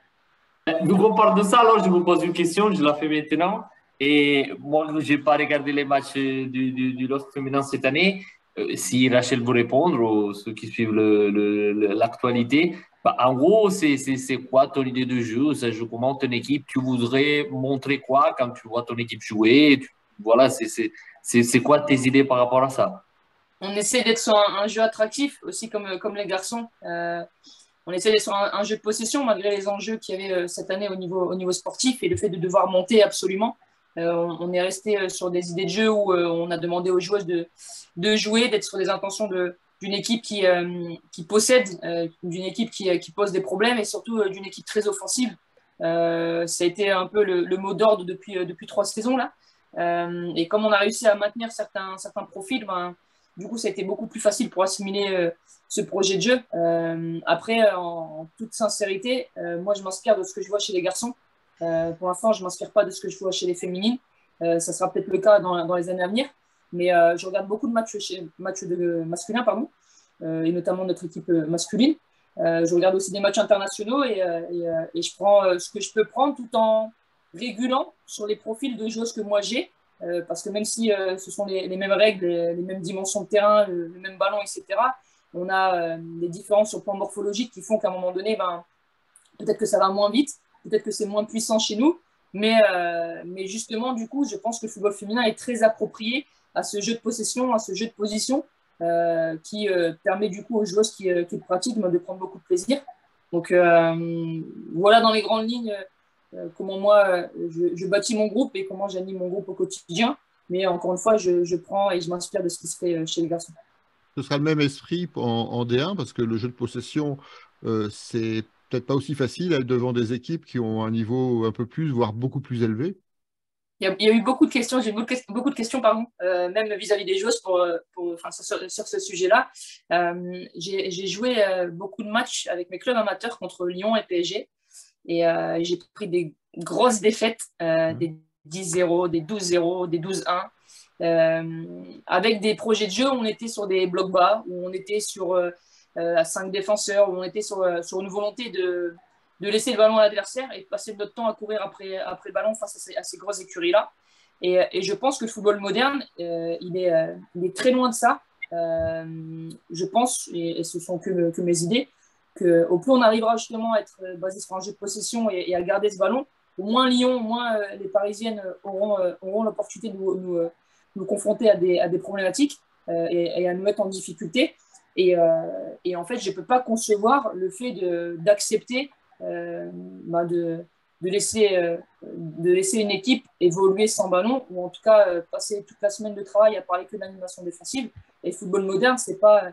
Vu qu'on parle de ça, alors je vous pose une question, je la fais maintenant. Et moi, je n'ai pas regardé les matchs du LOSC féminin cette année. Si Rachel veut répondre, ou ceux qui suivent l'actualité, bah, en gros, c'est quoi ton idée de jeu? Ça joue comment ton équipe? Tu voudrais montrer quoi quand tu vois ton équipe jouer? Voilà, c'est quoi tes idées par rapport à ça? On essaie d'être sur un jeu attractif, aussi comme les garçons. On essaie d'être sur un jeu de possession, malgré les enjeux qu'il y avait cette année au niveau sportif et le fait de devoir monter absolument. On est resté sur des idées de jeu où on a demandé aux joueuses de jouer, d'être sur des intentions d'une équipe qui possède, d'une équipe qui pose des problèmes et surtout d'une équipe très offensive. Ça a été un peu le mot d'ordre depuis 3 saisons là. Et comme on a réussi à maintenir certains profils, du coup ça a été beaucoup plus facile pour assimiler ce projet de jeu. Après, en toute sincérité, moi je m'inspire de ce que je vois chez les garçons. Pour l'instant, je ne m'inspire pas de ce que je vois chez les féminines. Ça sera peut-être le cas dans les années à venir. Mais je regarde beaucoup de matchs masculins, et notamment notre équipe masculine. Je regarde aussi des matchs internationaux et je prends ce que je peux prendre tout en régulant sur les profils de joueuses que moi j'ai. Parce que même si ce sont les mêmes règles, les mêmes dimensions de terrain, le même ballon, etc., on a des différences sur le plan morphologique qui font qu'à un moment donné, peut-être que ça va moins vite. Peut-être que c'est moins puissant chez nous, mais justement, du coup, je pense que le football féminin est très approprié à ce jeu de possession, à ce jeu de position qui permet du coup aux joueuses qui le pratiquent de prendre beaucoup de plaisir. Donc voilà dans les grandes lignes comment moi je bâtis mon groupe et comment j'anime mon groupe au quotidien. Mais encore une fois, je prends et je m'inspire de ce qui se fait chez les garçons. Ce sera le même esprit en D1 parce que le jeu de possession, c'est peut-être pas aussi facile devant des équipes qui ont un niveau un peu plus, voire beaucoup plus élevé. Il y a eu beaucoup de questions, j'ai eu beaucoup de questions, pardon, même vis-à-vis des joueuses sur ce sujet-là. J'ai joué beaucoup de matchs avec mes clubs amateurs contre Lyon et PSG. Et j'ai pris des grosses défaites, des 10-0, des 12-0, des 12-1. Avec des projets de jeu où on était sur des blocs bas, où on était sur 5 défenseurs, où on était sur une volonté de laisser le ballon à l'adversaire et de passer notre temps à courir après le ballon face à ces grosses écuries-là. Et je pense que le football moderne, il est très loin de ça. Je pense, et ce sont que mes idées, qu'au plus on arrivera justement à être basé sur un jeu de possession et à garder ce ballon, au moins Lyon, au moins les Parisiennes auront l'opportunité de nous confronter à des problématiques et à nous mettre en difficulté. Et en fait, je ne peux pas concevoir le fait d'accepter de laisser une équipe évoluer sans ballon, ou en tout cas passer toute la semaine de travail à parler que d'animation défensive. Et le football moderne, c'est pas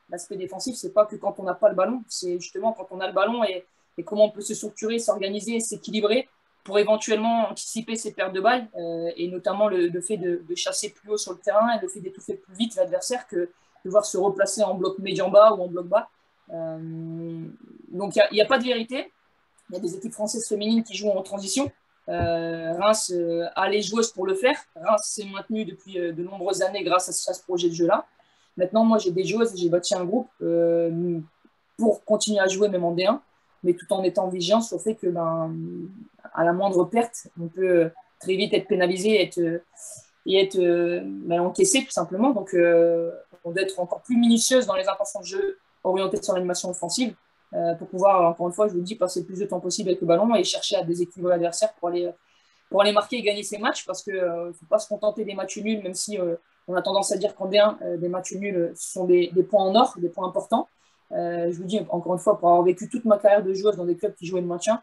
l'aspect défensif, c'est pas que quand on n'a pas le ballon, c'est justement quand on a le ballon et comment on peut se structurer, s'organiser, s'équilibrer pour éventuellement anticiper ces pertes de balles, et notamment le fait de chasser plus haut sur le terrain et le fait d'étouffer plus vite l'adversaire que de devoir se replacer en bloc médian bas ou en bloc bas. Donc il n'y a pas de vérité. Il y a des équipes françaises féminines qui jouent en transition. Reims a les joueuses pour le faire. Reims s'est maintenu depuis de nombreuses années grâce à ce projet de jeu-là. Maintenant, moi, j'ai des joueuses et j'ai bâti un groupe pour continuer à jouer même en D1, mais tout en étant vigilant sur le fait que, à la moindre perte, on peut très vite être pénalisé et être encaissé tout simplement. Donc, on doit être encore plus minutieuse dans les intentions de jeu orientées sur l'animation offensive pour pouvoir, encore une fois, je vous le dis, passer le plus de temps possible avec le ballon et chercher à déséquilibrer l'adversaire pour aller marquer et gagner ces matchs, parce qu'il ne faut pas se contenter des matchs nuls, même si on a tendance à dire qu'en D1, des matchs nuls sont des points en or, des points importants. Je vous dis, encore une fois, pour avoir vécu toute ma carrière de joueuse dans des clubs qui jouaient le maintien,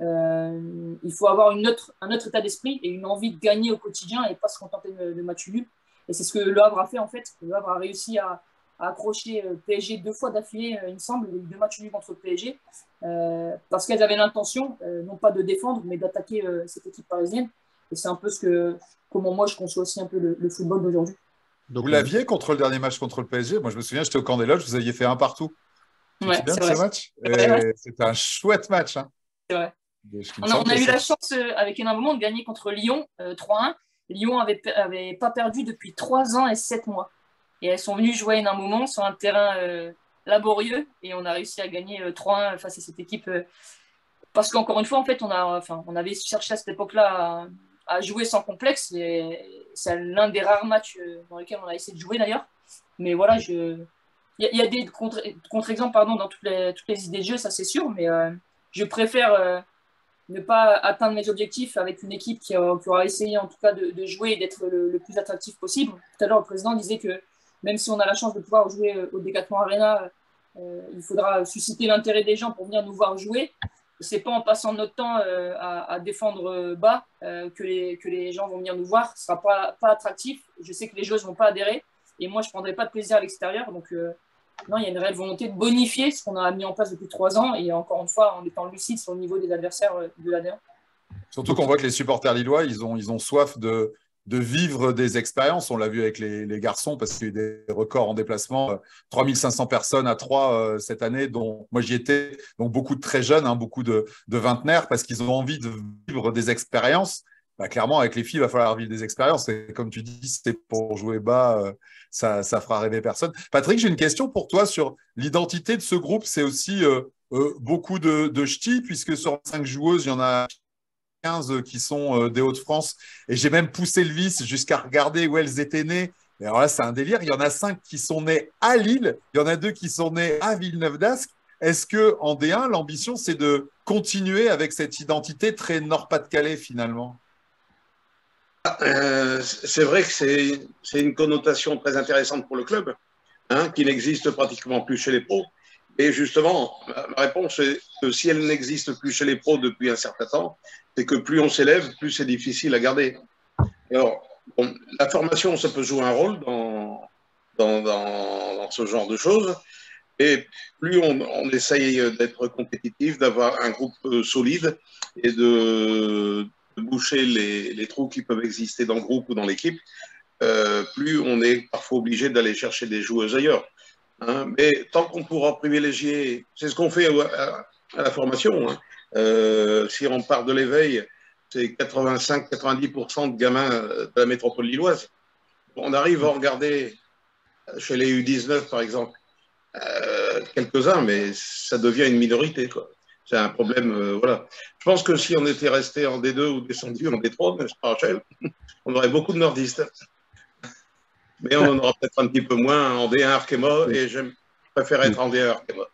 il faut avoir un autre état d'esprit et une envie de gagner au quotidien et pas se contenter de matchs nuls. Et c'est ce que Le Havre a fait, en fait. Le Havre a réussi à accrocher PSG 2 fois d'affilée, il me semble, les 2 matchs nuls contre le PSG, parce qu'elles avaient l'intention, non pas de défendre, mais d'attaquer cette équipe parisienne. Et c'est un peu comment moi je conçois aussi un peu le football d'aujourd'hui. Donc, vous l'aviez contre le dernier match contre le PSG. Moi, je me souviens, j'étais au camp des Loges, vous aviez fait un partout. Tu te souviens de ce match? C'était un chouette match. Hein. C'est vrai. On a eu la chance, avec énormément, de gagner contre Lyon 3-1. Lyon avait pas perdu depuis 3 ans et 7 mois. Et elles sont venues jouer à un moment sur un terrain laborieux et on a réussi à gagner 3-1 face à cette équipe. Parce qu'encore une fois, en fait, on avait cherché à cette époque-là à jouer sans complexe. Et c'est l'un des rares matchs dans lesquels on a essayé de jouer d'ailleurs. Mais voilà, il y a des contre-exemples dans toutes les idées de jeu, ça c'est sûr. Mais je préfère ne pas atteindre mes objectifs avec une équipe qui aura essayé en tout cas de jouer et d'être le plus attractif possible. Tout à l'heure, le président disait que même si on a la chance de pouvoir jouer au Decathlon Arena, il faudra susciter l'intérêt des gens pour venir nous voir jouer. C'est pas en passant notre temps à défendre bas que les gens vont venir nous voir. Ce sera pas attractif. Je sais que les joueuses vont pas adhérer et moi je prendrai pas de plaisir à l'extérieur. Donc non, il y a une réelle volonté de bonifier ce qu'on a mis en place depuis 3 ans et encore une fois en étant lucide sur le niveau des adversaires de la D1. Surtout qu'on voit que les supporters lillois, ils ont soif de vivre des expériences. On l'a vu avec les garçons parce qu'il y a eu des records en déplacement. 3500 personnes à Troyes cette année, dont moi j'y étais. Donc beaucoup de très jeunes, beaucoup de vingtenaires parce qu'ils ont envie de vivre des expériences. Clairement, avec les filles, il va falloir vivre des expériences. Et comme tu dis, c'est pour jouer bas, ça fera rêver personne. Patrick, j'ai une question pour toi sur l'identité de ce groupe. C'est aussi beaucoup de ch'tis, puisque sur 5 joueuses, il y en a 15 qui sont des Hauts-de-France. Et j'ai même poussé le vice jusqu'à regarder où elles étaient nées. Et alors là, c'est un délire. Il y en a 5 qui sont nées à Lille. Il y en a 2 qui sont nées à Villeneuve-d'Ascq. Est-ce qu'en D1, l'ambition, c'est de continuer avec cette identité très Nord-Pas-de-Calais, finalement? C'est vrai que c'est une connotation très intéressante pour le club, qui n'existe pratiquement plus chez les pros. Et justement, ma réponse est que si elle n'existe plus chez les pros depuis un certain temps, c'est que plus on s'élève, plus c'est difficile à garder. Alors, la formation, ça peut jouer un rôle dans ce genre de choses. Et plus on essaye d'être compétitif, d'avoir un groupe solide et de boucher les trous qui peuvent exister dans le groupe ou dans l'équipe, plus on est parfois obligé d'aller chercher des joueuses ailleurs. Hein. Mais tant qu'on pourra privilégier, c'est ce qu'on fait à la formation. Hein. Si on part de l'éveil, c'est 85-90% de gamins de la métropole lilloise. On arrive à regarder chez les U19, par exemple, quelques-uns, mais ça devient une minorité, quoi. C'est un problème, voilà. Je pense que si on était resté en D2 ou descendu en D3, n'est-ce pas, Rachel, on aurait beaucoup de nordistes. Mais on en aura peut-être un petit peu moins en D1 Arkema, et je préfère être en D1 Arkema.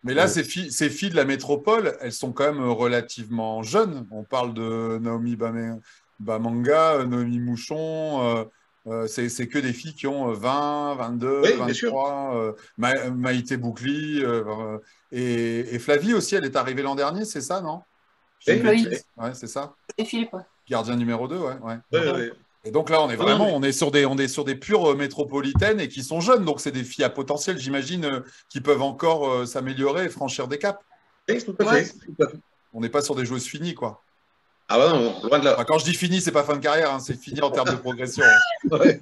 Mais là, ces filles de la métropole, elles sont quand même relativement jeunes. On parle de Naomi Bamanga, Noémie Mouchon. C'est que des filles qui ont 20, 22, oui, 23. Maïté Boucli. Et Flavie aussi, elle est arrivée l'an dernier, c'est ça, non? Oui. Ouais, c'est ça. Et Philippe, ouais. Gardien numéro 2, ouais. Oui. Et donc là, on est sur des pures métropolitaines et qui sont jeunes. Donc, c'est des filles à potentiel, j'imagine, qui peuvent encore s'améliorer et franchir des caps. Oui, tout à fait. On n'est pas sur des joueuses finies, quoi. Ah bah non, loin de là. Enfin, quand je dis fini, c'est pas fin de carrière, hein, c'est fini en termes de progression. Ouais.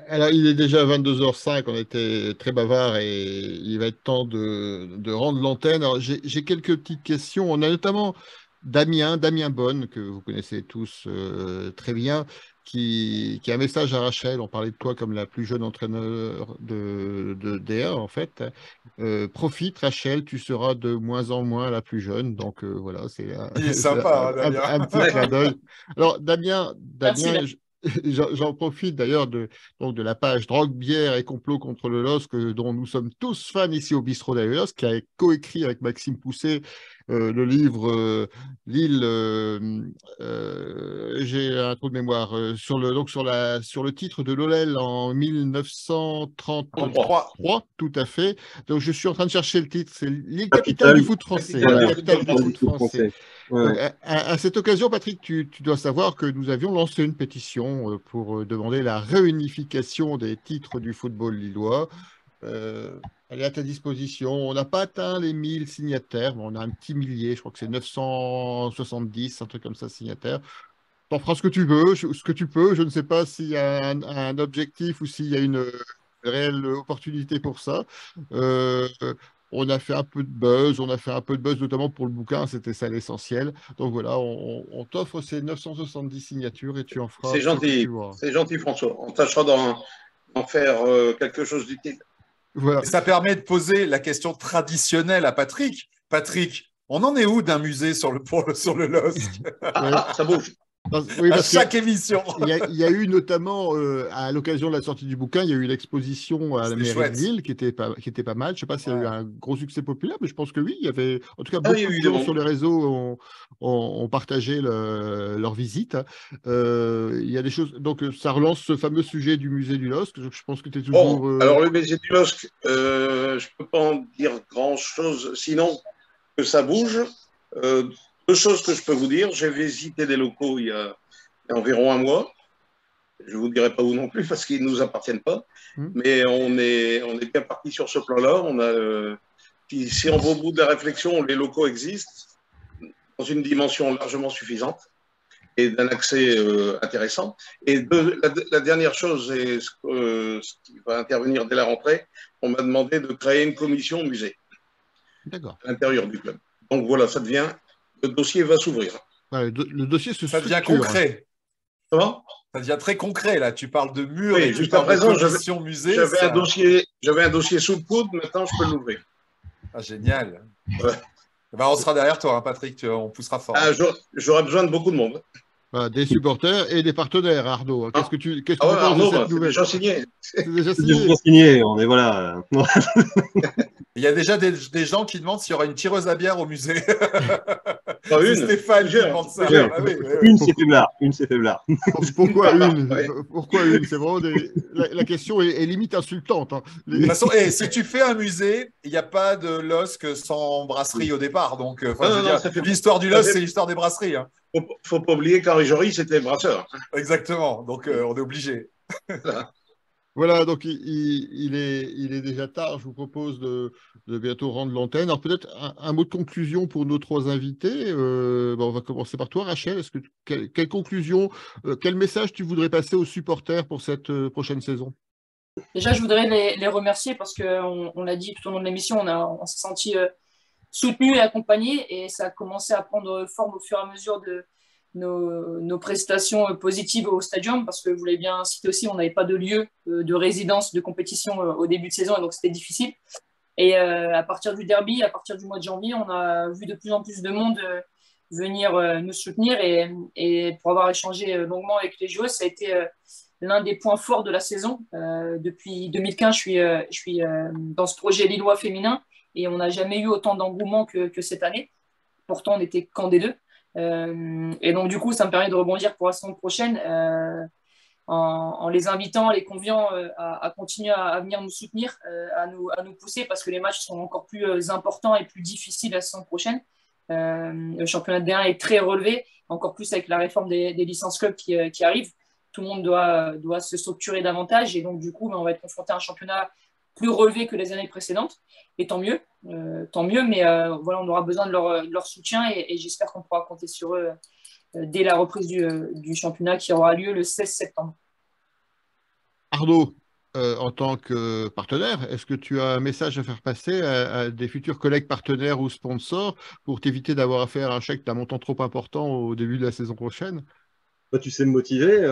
Alors, il est déjà 22h05, on était très bavard et il va être temps de rendre l'antenne. Alors, j'ai quelques petites questions. On a notamment Damien Bonne, que vous connaissez tous très bien, qui a un message à Rachel. On parlait de toi comme la plus jeune entraîneur de D1, en fait. Profite, Rachel, tu seras de moins en moins la plus jeune. Donc, voilà, c'est Il est sympa, Damien. Un petit clin d'œil. Alors, Damien, Merci, j'en profite d'ailleurs de la page Drogue, bière et complot contre le LOSC, dont nous sommes tous fans ici au Bistrot d'Aélos, qui a coécrit avec Maxime Pousset le livre Lille, j'ai un trou de mémoire, sur le titre de l'OLEL en 1933, tout à fait. Donc je suis en train de chercher le titre, c'est L'île capitale du foot français. Voilà. Capitale du foot français. Ouais. Donc, à cette occasion, Patrick, tu dois savoir que nous avions lancé une pétition pour demander la réunification des titres du football lillois. Elle est à ta disposition. On n'a pas atteint les 1000 signataires, mais on a un petit millier, je crois que c'est 970, un truc comme ça, signataires. T'en feras ce que tu veux, ce que tu peux. Je ne sais pas s'il y a un objectif ou s'il y a une réelle opportunité pour ça. On a fait un peu de buzz, notamment pour le bouquin, c'était ça l'essentiel. Donc voilà, on t'offre ces 970 signatures et tu en feras C'est ce que gentil, tu voudras. c'est gentil François. On tâchera d'en faire quelque chose d'utile. Voilà. Ça permet de poser la question traditionnelle à Patrick. Patrick, on en est où d'un musée sur le LOSC? Ça bouge. Oui, à chaque émission. Il y a eu notamment, à l'occasion de la sortie du bouquin, il y a eu l'exposition à la mairie de Lille qui était pas mal. Je ne sais pas s'il y a eu un gros succès populaire, mais je pense que oui. Il y avait, en tout cas, beaucoup de gens sur les réseaux ont partagé leur visite. Il y a des choses. Donc, ça relance ce fameux sujet du musée du LOSC. Je pense que tu es toujours. Bon, alors, le musée du LOSC, je ne peux pas en dire grand-chose, sinon que ça bouge. Deux choses que je peux vous dire. J'ai visité des locaux il y a environ un mois. Je ne vous dirai pas où non plus parce qu'ils ne nous appartiennent pas. Mais on est bien parti sur ce plan-là. Si on va au bout de la réflexion, les locaux existent dans une dimension largement suffisante et d'un accès intéressant. Et la dernière chose, et ce qui va intervenir dès la rentrée, on m'a demandé de créer une commission musée à l'intérieur du club. Donc voilà, le dossier va s'ouvrir. Ouais, le dossier se Ça devient concret. Comment ? Ça devient très concret, là. Tu parles de murs oui, et tu jusqu'à parles présent, de commission musée. J'avais un dossier sous le coude, maintenant je peux l'ouvrir. Ah, génial. Ouais. On sera derrière toi, hein, Patrick, on poussera fort. J'aurai besoin de beaucoup de monde. Des supporters et des partenaires, Arnaud. Qu'est-ce que tu penses Arnaud, de cette nouvelle? déjà signé. C'est déjà signé. On est voilà. Il y a déjà des gens qui demandent s'il y aura une tireuse à bière au musée. Pas une. Stéphane qui demande ça. Ah, oui. Une, c'est faiblard. Pourquoi une? Pourquoi une? C'est vraiment la question est limite insultante. Hein. De toute façon, si tu fais un musée, il n'y a pas de LOSC sans brasserie au départ. Donc, l'histoire du LOSC, c'est l'histoire des brasseries. Hein. Faut pas oublier qu'Henri Jory, c'était le brasseur. Exactement. Donc, on est obligé. Voilà, donc il est déjà tard. Je vous propose de bientôt rendre l'antenne. Alors peut-être un mot de conclusion pour nos trois invités. On va commencer par toi, Rachel. Quelle conclusion, quel message tu voudrais passer aux supporters pour cette prochaine saison? Déjà, je voudrais les remercier parce qu'on l'a dit tout au long de l'émission, on s'est senti soutenu et accompagné et ça a commencé à prendre forme au fur et à mesure de nos prestations positives au stadium parce que vous l'avez bien cité aussi, on n'avait pas de lieu de résidence, de compétition au début de saison et donc c'était difficile. Et à partir du derby, à partir du mois de janvier, on a vu de plus en plus de monde venir nous soutenir et pour avoir échangé longuement avec les joueurs, ça a été l'un des points forts de la saison. Depuis 2015, je suis dans ce projet lillois féminin et on n'a jamais eu autant d'engouement que cette année. Pourtant, on était qu'en D2. Et donc, du coup, ça me permet de rebondir pour la saison prochaine en les invitant, les conviant à continuer à venir nous soutenir, à nous pousser parce que les matchs sont encore plus importants et plus difficiles la saison prochaine. Le championnat de D1 est très relevé, encore plus avec la réforme des licences clubs qui arrive. Tout le monde doit se structurer davantage et donc, du coup, on va être confronté à un championnat plus relevé que les années précédentes. Et tant mieux, mais voilà, on aura besoin de leur soutien et j'espère qu'on pourra compter sur eux dès la reprise du championnat qui aura lieu le 16 septembre. Arnaud, en tant que partenaire, est-ce que tu as un message à faire passer à des futurs collègues partenaires ou sponsors pour t'éviter d'avoir à faire un chèque d'un montant trop important au début de la saison prochaine? Bah, tu sais me motiver,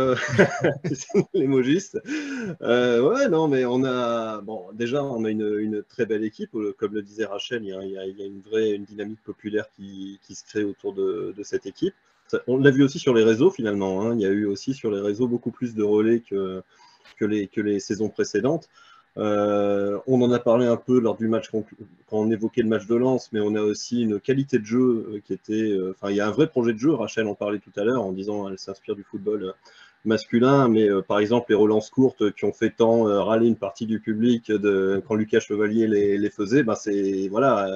tu sais les mots justes. Ouais, non, mais déjà, on a une très belle équipe. Comme le disait Rachel, il y a une dynamique populaire qui se crée autour de cette équipe. On l'a vu aussi sur les réseaux, finalement. Hein. Il y a eu aussi sur les réseaux beaucoup plus de relais que les saisons précédentes. On en a parlé un peu lors du match quand on évoquait le match de Lens, mais on a aussi une qualité de jeu qui était. Il y a un vrai projet de jeu. Rachel en parlait tout à l'heure en disant qu'elle s'inspire du football masculin, mais par exemple les relances courtes qui ont fait tant râler une partie du public quand Lucas Chevalier les faisait, c'est voilà,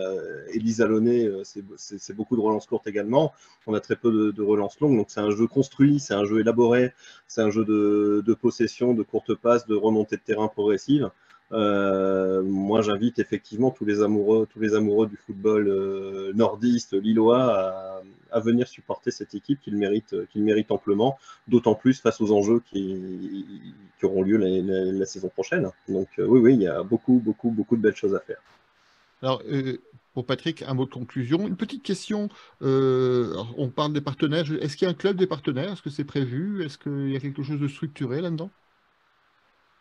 Elisa Launay, c'est beaucoup de relances courtes également. On a très peu de relances longues, donc c'est un jeu construit, c'est un jeu élaboré, c'est un jeu de possession, de courte passe, de remontée de terrain progressive. Moi, j'invite effectivement tous les amoureux du football nordiste, lillois, à venir supporter cette équipe qu'il mérite amplement, d'autant plus face aux enjeux qui auront lieu la saison prochaine. Donc oui, il y a beaucoup de belles choses à faire. Alors, pour Patrick, un mot de conclusion. Une petite question. On parle des partenaires. Est-ce qu'il y a un club des partenaires? Est-ce que c'est prévu? Est-ce qu'il y a quelque chose de structuré là-dedans?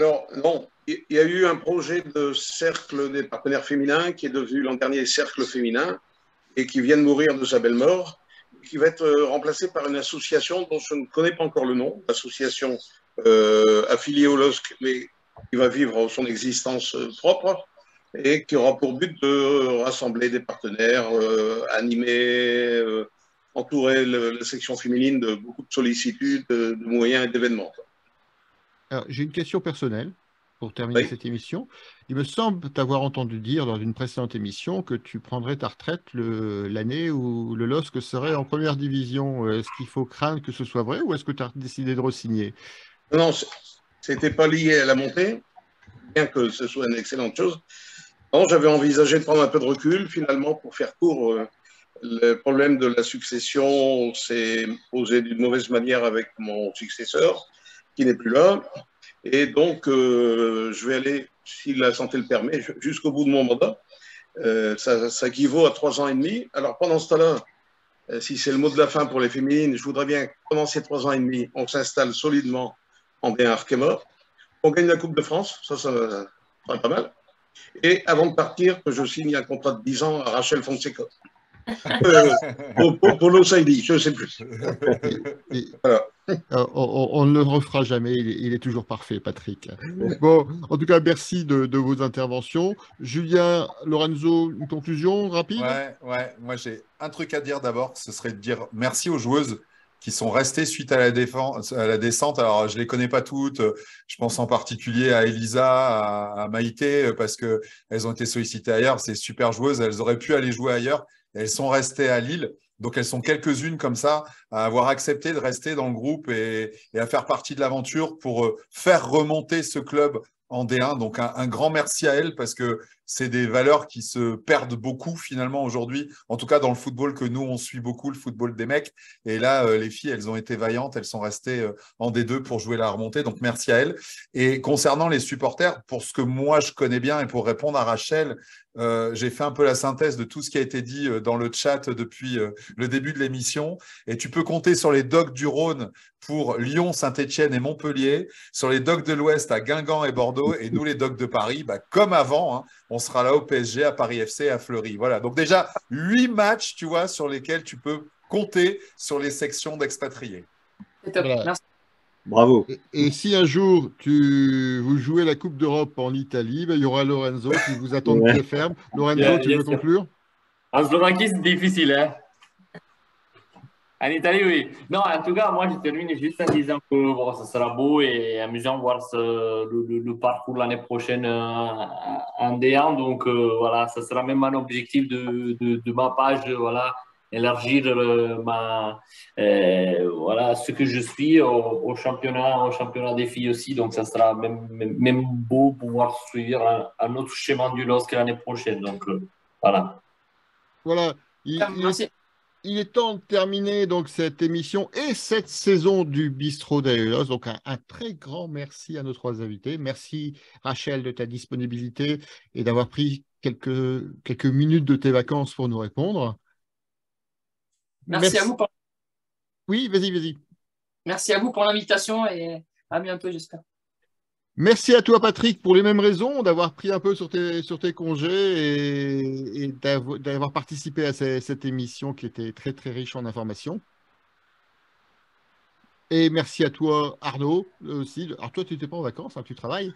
Alors, non, il y a eu un projet de cercle des partenaires féminins qui est devenu l'an dernier cercle féminin et qui vient de mourir de sa belle mort, qui va être remplacé par une association dont je ne connais pas encore le nom, l'association affiliée au LOSC, mais qui va vivre son existence propre et qui aura pour but de rassembler des partenaires, animer, entourer la section féminine de beaucoup de sollicitudes, de moyens et d'événements. Alors, j'ai une question personnelle pour terminer cette émission. Il me semble t'avoir entendu dire lors d'une précédente émission que tu prendrais ta retraite l'année où le LOSC serait en première division. Est-ce qu'il faut craindre que ce soit vrai ou est-ce que tu as décidé de re-signer? Non, ce n'était pas lié à la montée, bien que ce soit une excellente chose. Non, j'avais envisagé de prendre un peu de recul. Finalement, pour faire court, le problème de la succession s'est posé d'une mauvaise manière avec mon successeur, qui n'est plus là. Et donc, je vais aller, si la santé le permet, jusqu'au bout de mon mandat. Ça équivaut à 3 ans et demi. Alors, pendant ce temps-là, si c'est le mot de la fin pour les féminines, je voudrais bien que pendant ces 3 ans et demi, on s'installe solidement en B1 Arkema. On gagne la Coupe de France, ça serait pas mal. Et avant de partir, que je signe un contrat de 10 ans à Rachel Fonseca. Pour l'Osaidi, je ne sais plus. Voilà. On ne le refera jamais, il est toujours parfait, Patrick. Bon, en tout cas, merci de vos interventions. Julien, Lorenzo, une conclusion rapide? Ouais. Moi, j'ai un truc à dire d'abord, ce serait de dire merci aux joueuses qui sont restées suite à la descente. Alors, je ne les connais pas toutes. Je pense en particulier à Elisa, à Maïté, parce qu'elles ont été sollicitées ailleurs. C'est super joueuses. Elles auraient pu aller jouer ailleurs. Elles sont restées à Lille. Donc, elles sont quelques-unes comme ça à avoir accepté de rester dans le groupe et à faire partie de l'aventure pour faire remonter ce club en D1. Donc, un grand merci à elles parce que c'est des valeurs qui se perdent beaucoup finalement aujourd'hui. En tout cas, dans le football que nous, on suit beaucoup, le football des mecs. Et là, les filles, elles ont été vaillantes. Elles sont restées en D2 pour jouer la remontée. Donc, merci à elles. Et concernant les supporters, pour ce que moi, je connais bien et pour répondre à Rachel, j'ai fait un peu la synthèse de tout ce qui a été dit dans le chat depuis le début de l'émission. Et tu peux compter sur les Dogs du Rhône pour Lyon, Saint-Étienne et Montpellier, sur les Dogs de l'Ouest à Guingamp et Bordeaux, et nous, les Dogs de Paris, comme avant, hein, on sera là au PSG, à Paris FC et à Fleury. Voilà, donc déjà, 8 matchs, tu vois, sur lesquels tu peux compter sur les sections d'expatriés. C'est top, Voilà. merci. Bravo. Et si un jour vous jouez la Coupe d'Europe en Italie, il y aura Lorenzo qui vous attend de pied ferme. Lorenzo, tu veux conclure? En Slovaquie, c'est difficile, hein. En Italie, oui. Non, en tout cas, moi, je termine juste en disant que bon, ça sera beau et amusant de voir le parcours l'année prochaine en D1. Donc, voilà, ça sera même un objectif de ma page, voilà, élargir voilà, ce que je suis au championnat des filles aussi. Donc, ça sera même beau pouvoir suivre un autre schéma du LOSC l'année prochaine. Donc, voilà. Voilà. Merci. Il est temps de terminer donc cette émission et cette saison du Bistrot d'Aelos. Donc un très grand merci à nos 3 invités. Merci Rachel de ta disponibilité et d'avoir pris quelques minutes de tes vacances pour nous répondre. Merci à vous. Oui, vas-y. Merci à vous pour l'invitation et à bientôt, j'espère. Merci à toi, Patrick, pour les mêmes raisons, d'avoir pris un peu sur tes congés et d'avoir participé à cette émission qui était très, très riche en informations. Et merci à toi, Arnaud, aussi. Alors, toi, tu n'étais pas en vacances, hein, tu travailles.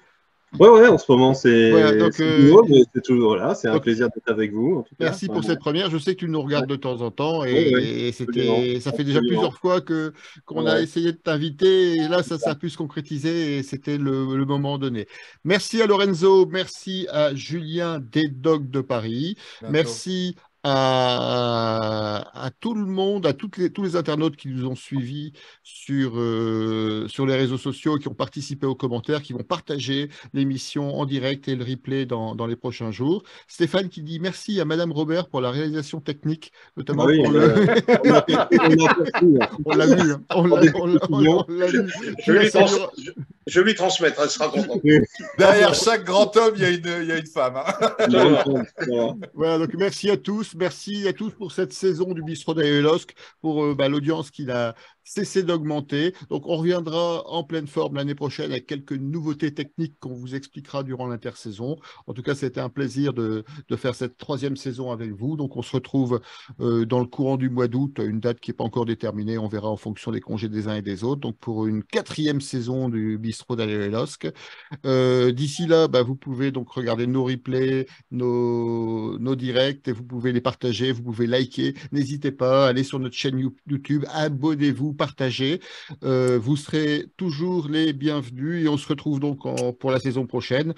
Ouais, en ce moment, c'est voilà, nouveau, mais c'est toujours voilà, c'est un plaisir d'être avec vous. En tout cas. Merci pour cette première. Je sais que tu nous regardes de temps en temps ouais, ça fait déjà plusieurs fois qu'on a essayé de t'inviter et là, ça a pu se concrétiser et c'était le moment donné. Merci à Lorenzo, merci à Julien des Dogs de Paris, merci à tout le monde, à tous les internautes qui nous ont suivis sur les réseaux sociaux, qui ont participé aux commentaires, qui vont partager l'émission en direct et le replay dans les prochains jours. Stéphane qui dit merci à Madame Robert pour la réalisation technique, notamment pour on l'a vu, on l'a vu. Je lui transmettrai, elle sera contente. Derrière chaque grand homme, il y a une femme. Hein. Voilà, donc merci à tous. Merci à tous pour cette saison du Bistrot d'Aelos, pour l'audience qui n'a cessé d'augmenter. Donc, on reviendra en pleine forme l'année prochaine avec quelques nouveautés techniques qu'on vous expliquera durant l'intersaison. En tout cas, c'était un plaisir de faire cette 3e saison avec vous. Donc, on se retrouve dans le courant du mois d'août, une date qui n'est pas encore déterminée. On verra en fonction des congés des uns et des autres. Donc, pour une 4e saison du Bistrot d'Aelos. D'ici là, vous pouvez donc regarder nos replays, nos directs, et vous pouvez les partager, vous pouvez liker. N'hésitez pas, allez sur notre chaîne YouTube, abonnez-vous, partagez. Vous serez toujours les bienvenus et on se retrouve donc pour la saison prochaine.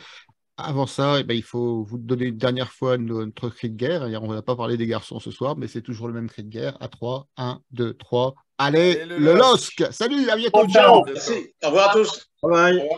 Avant ça, il faut vous donner une dernière fois notre cri de guerre. On ne va pas parler des garçons ce soir, mais c'est toujours le même cri de guerre. À 3, 1, 2, 3. Allez, le LOSC. Salut, à bientôt. Ciao. Merci. Au revoir à tous. Bye bye.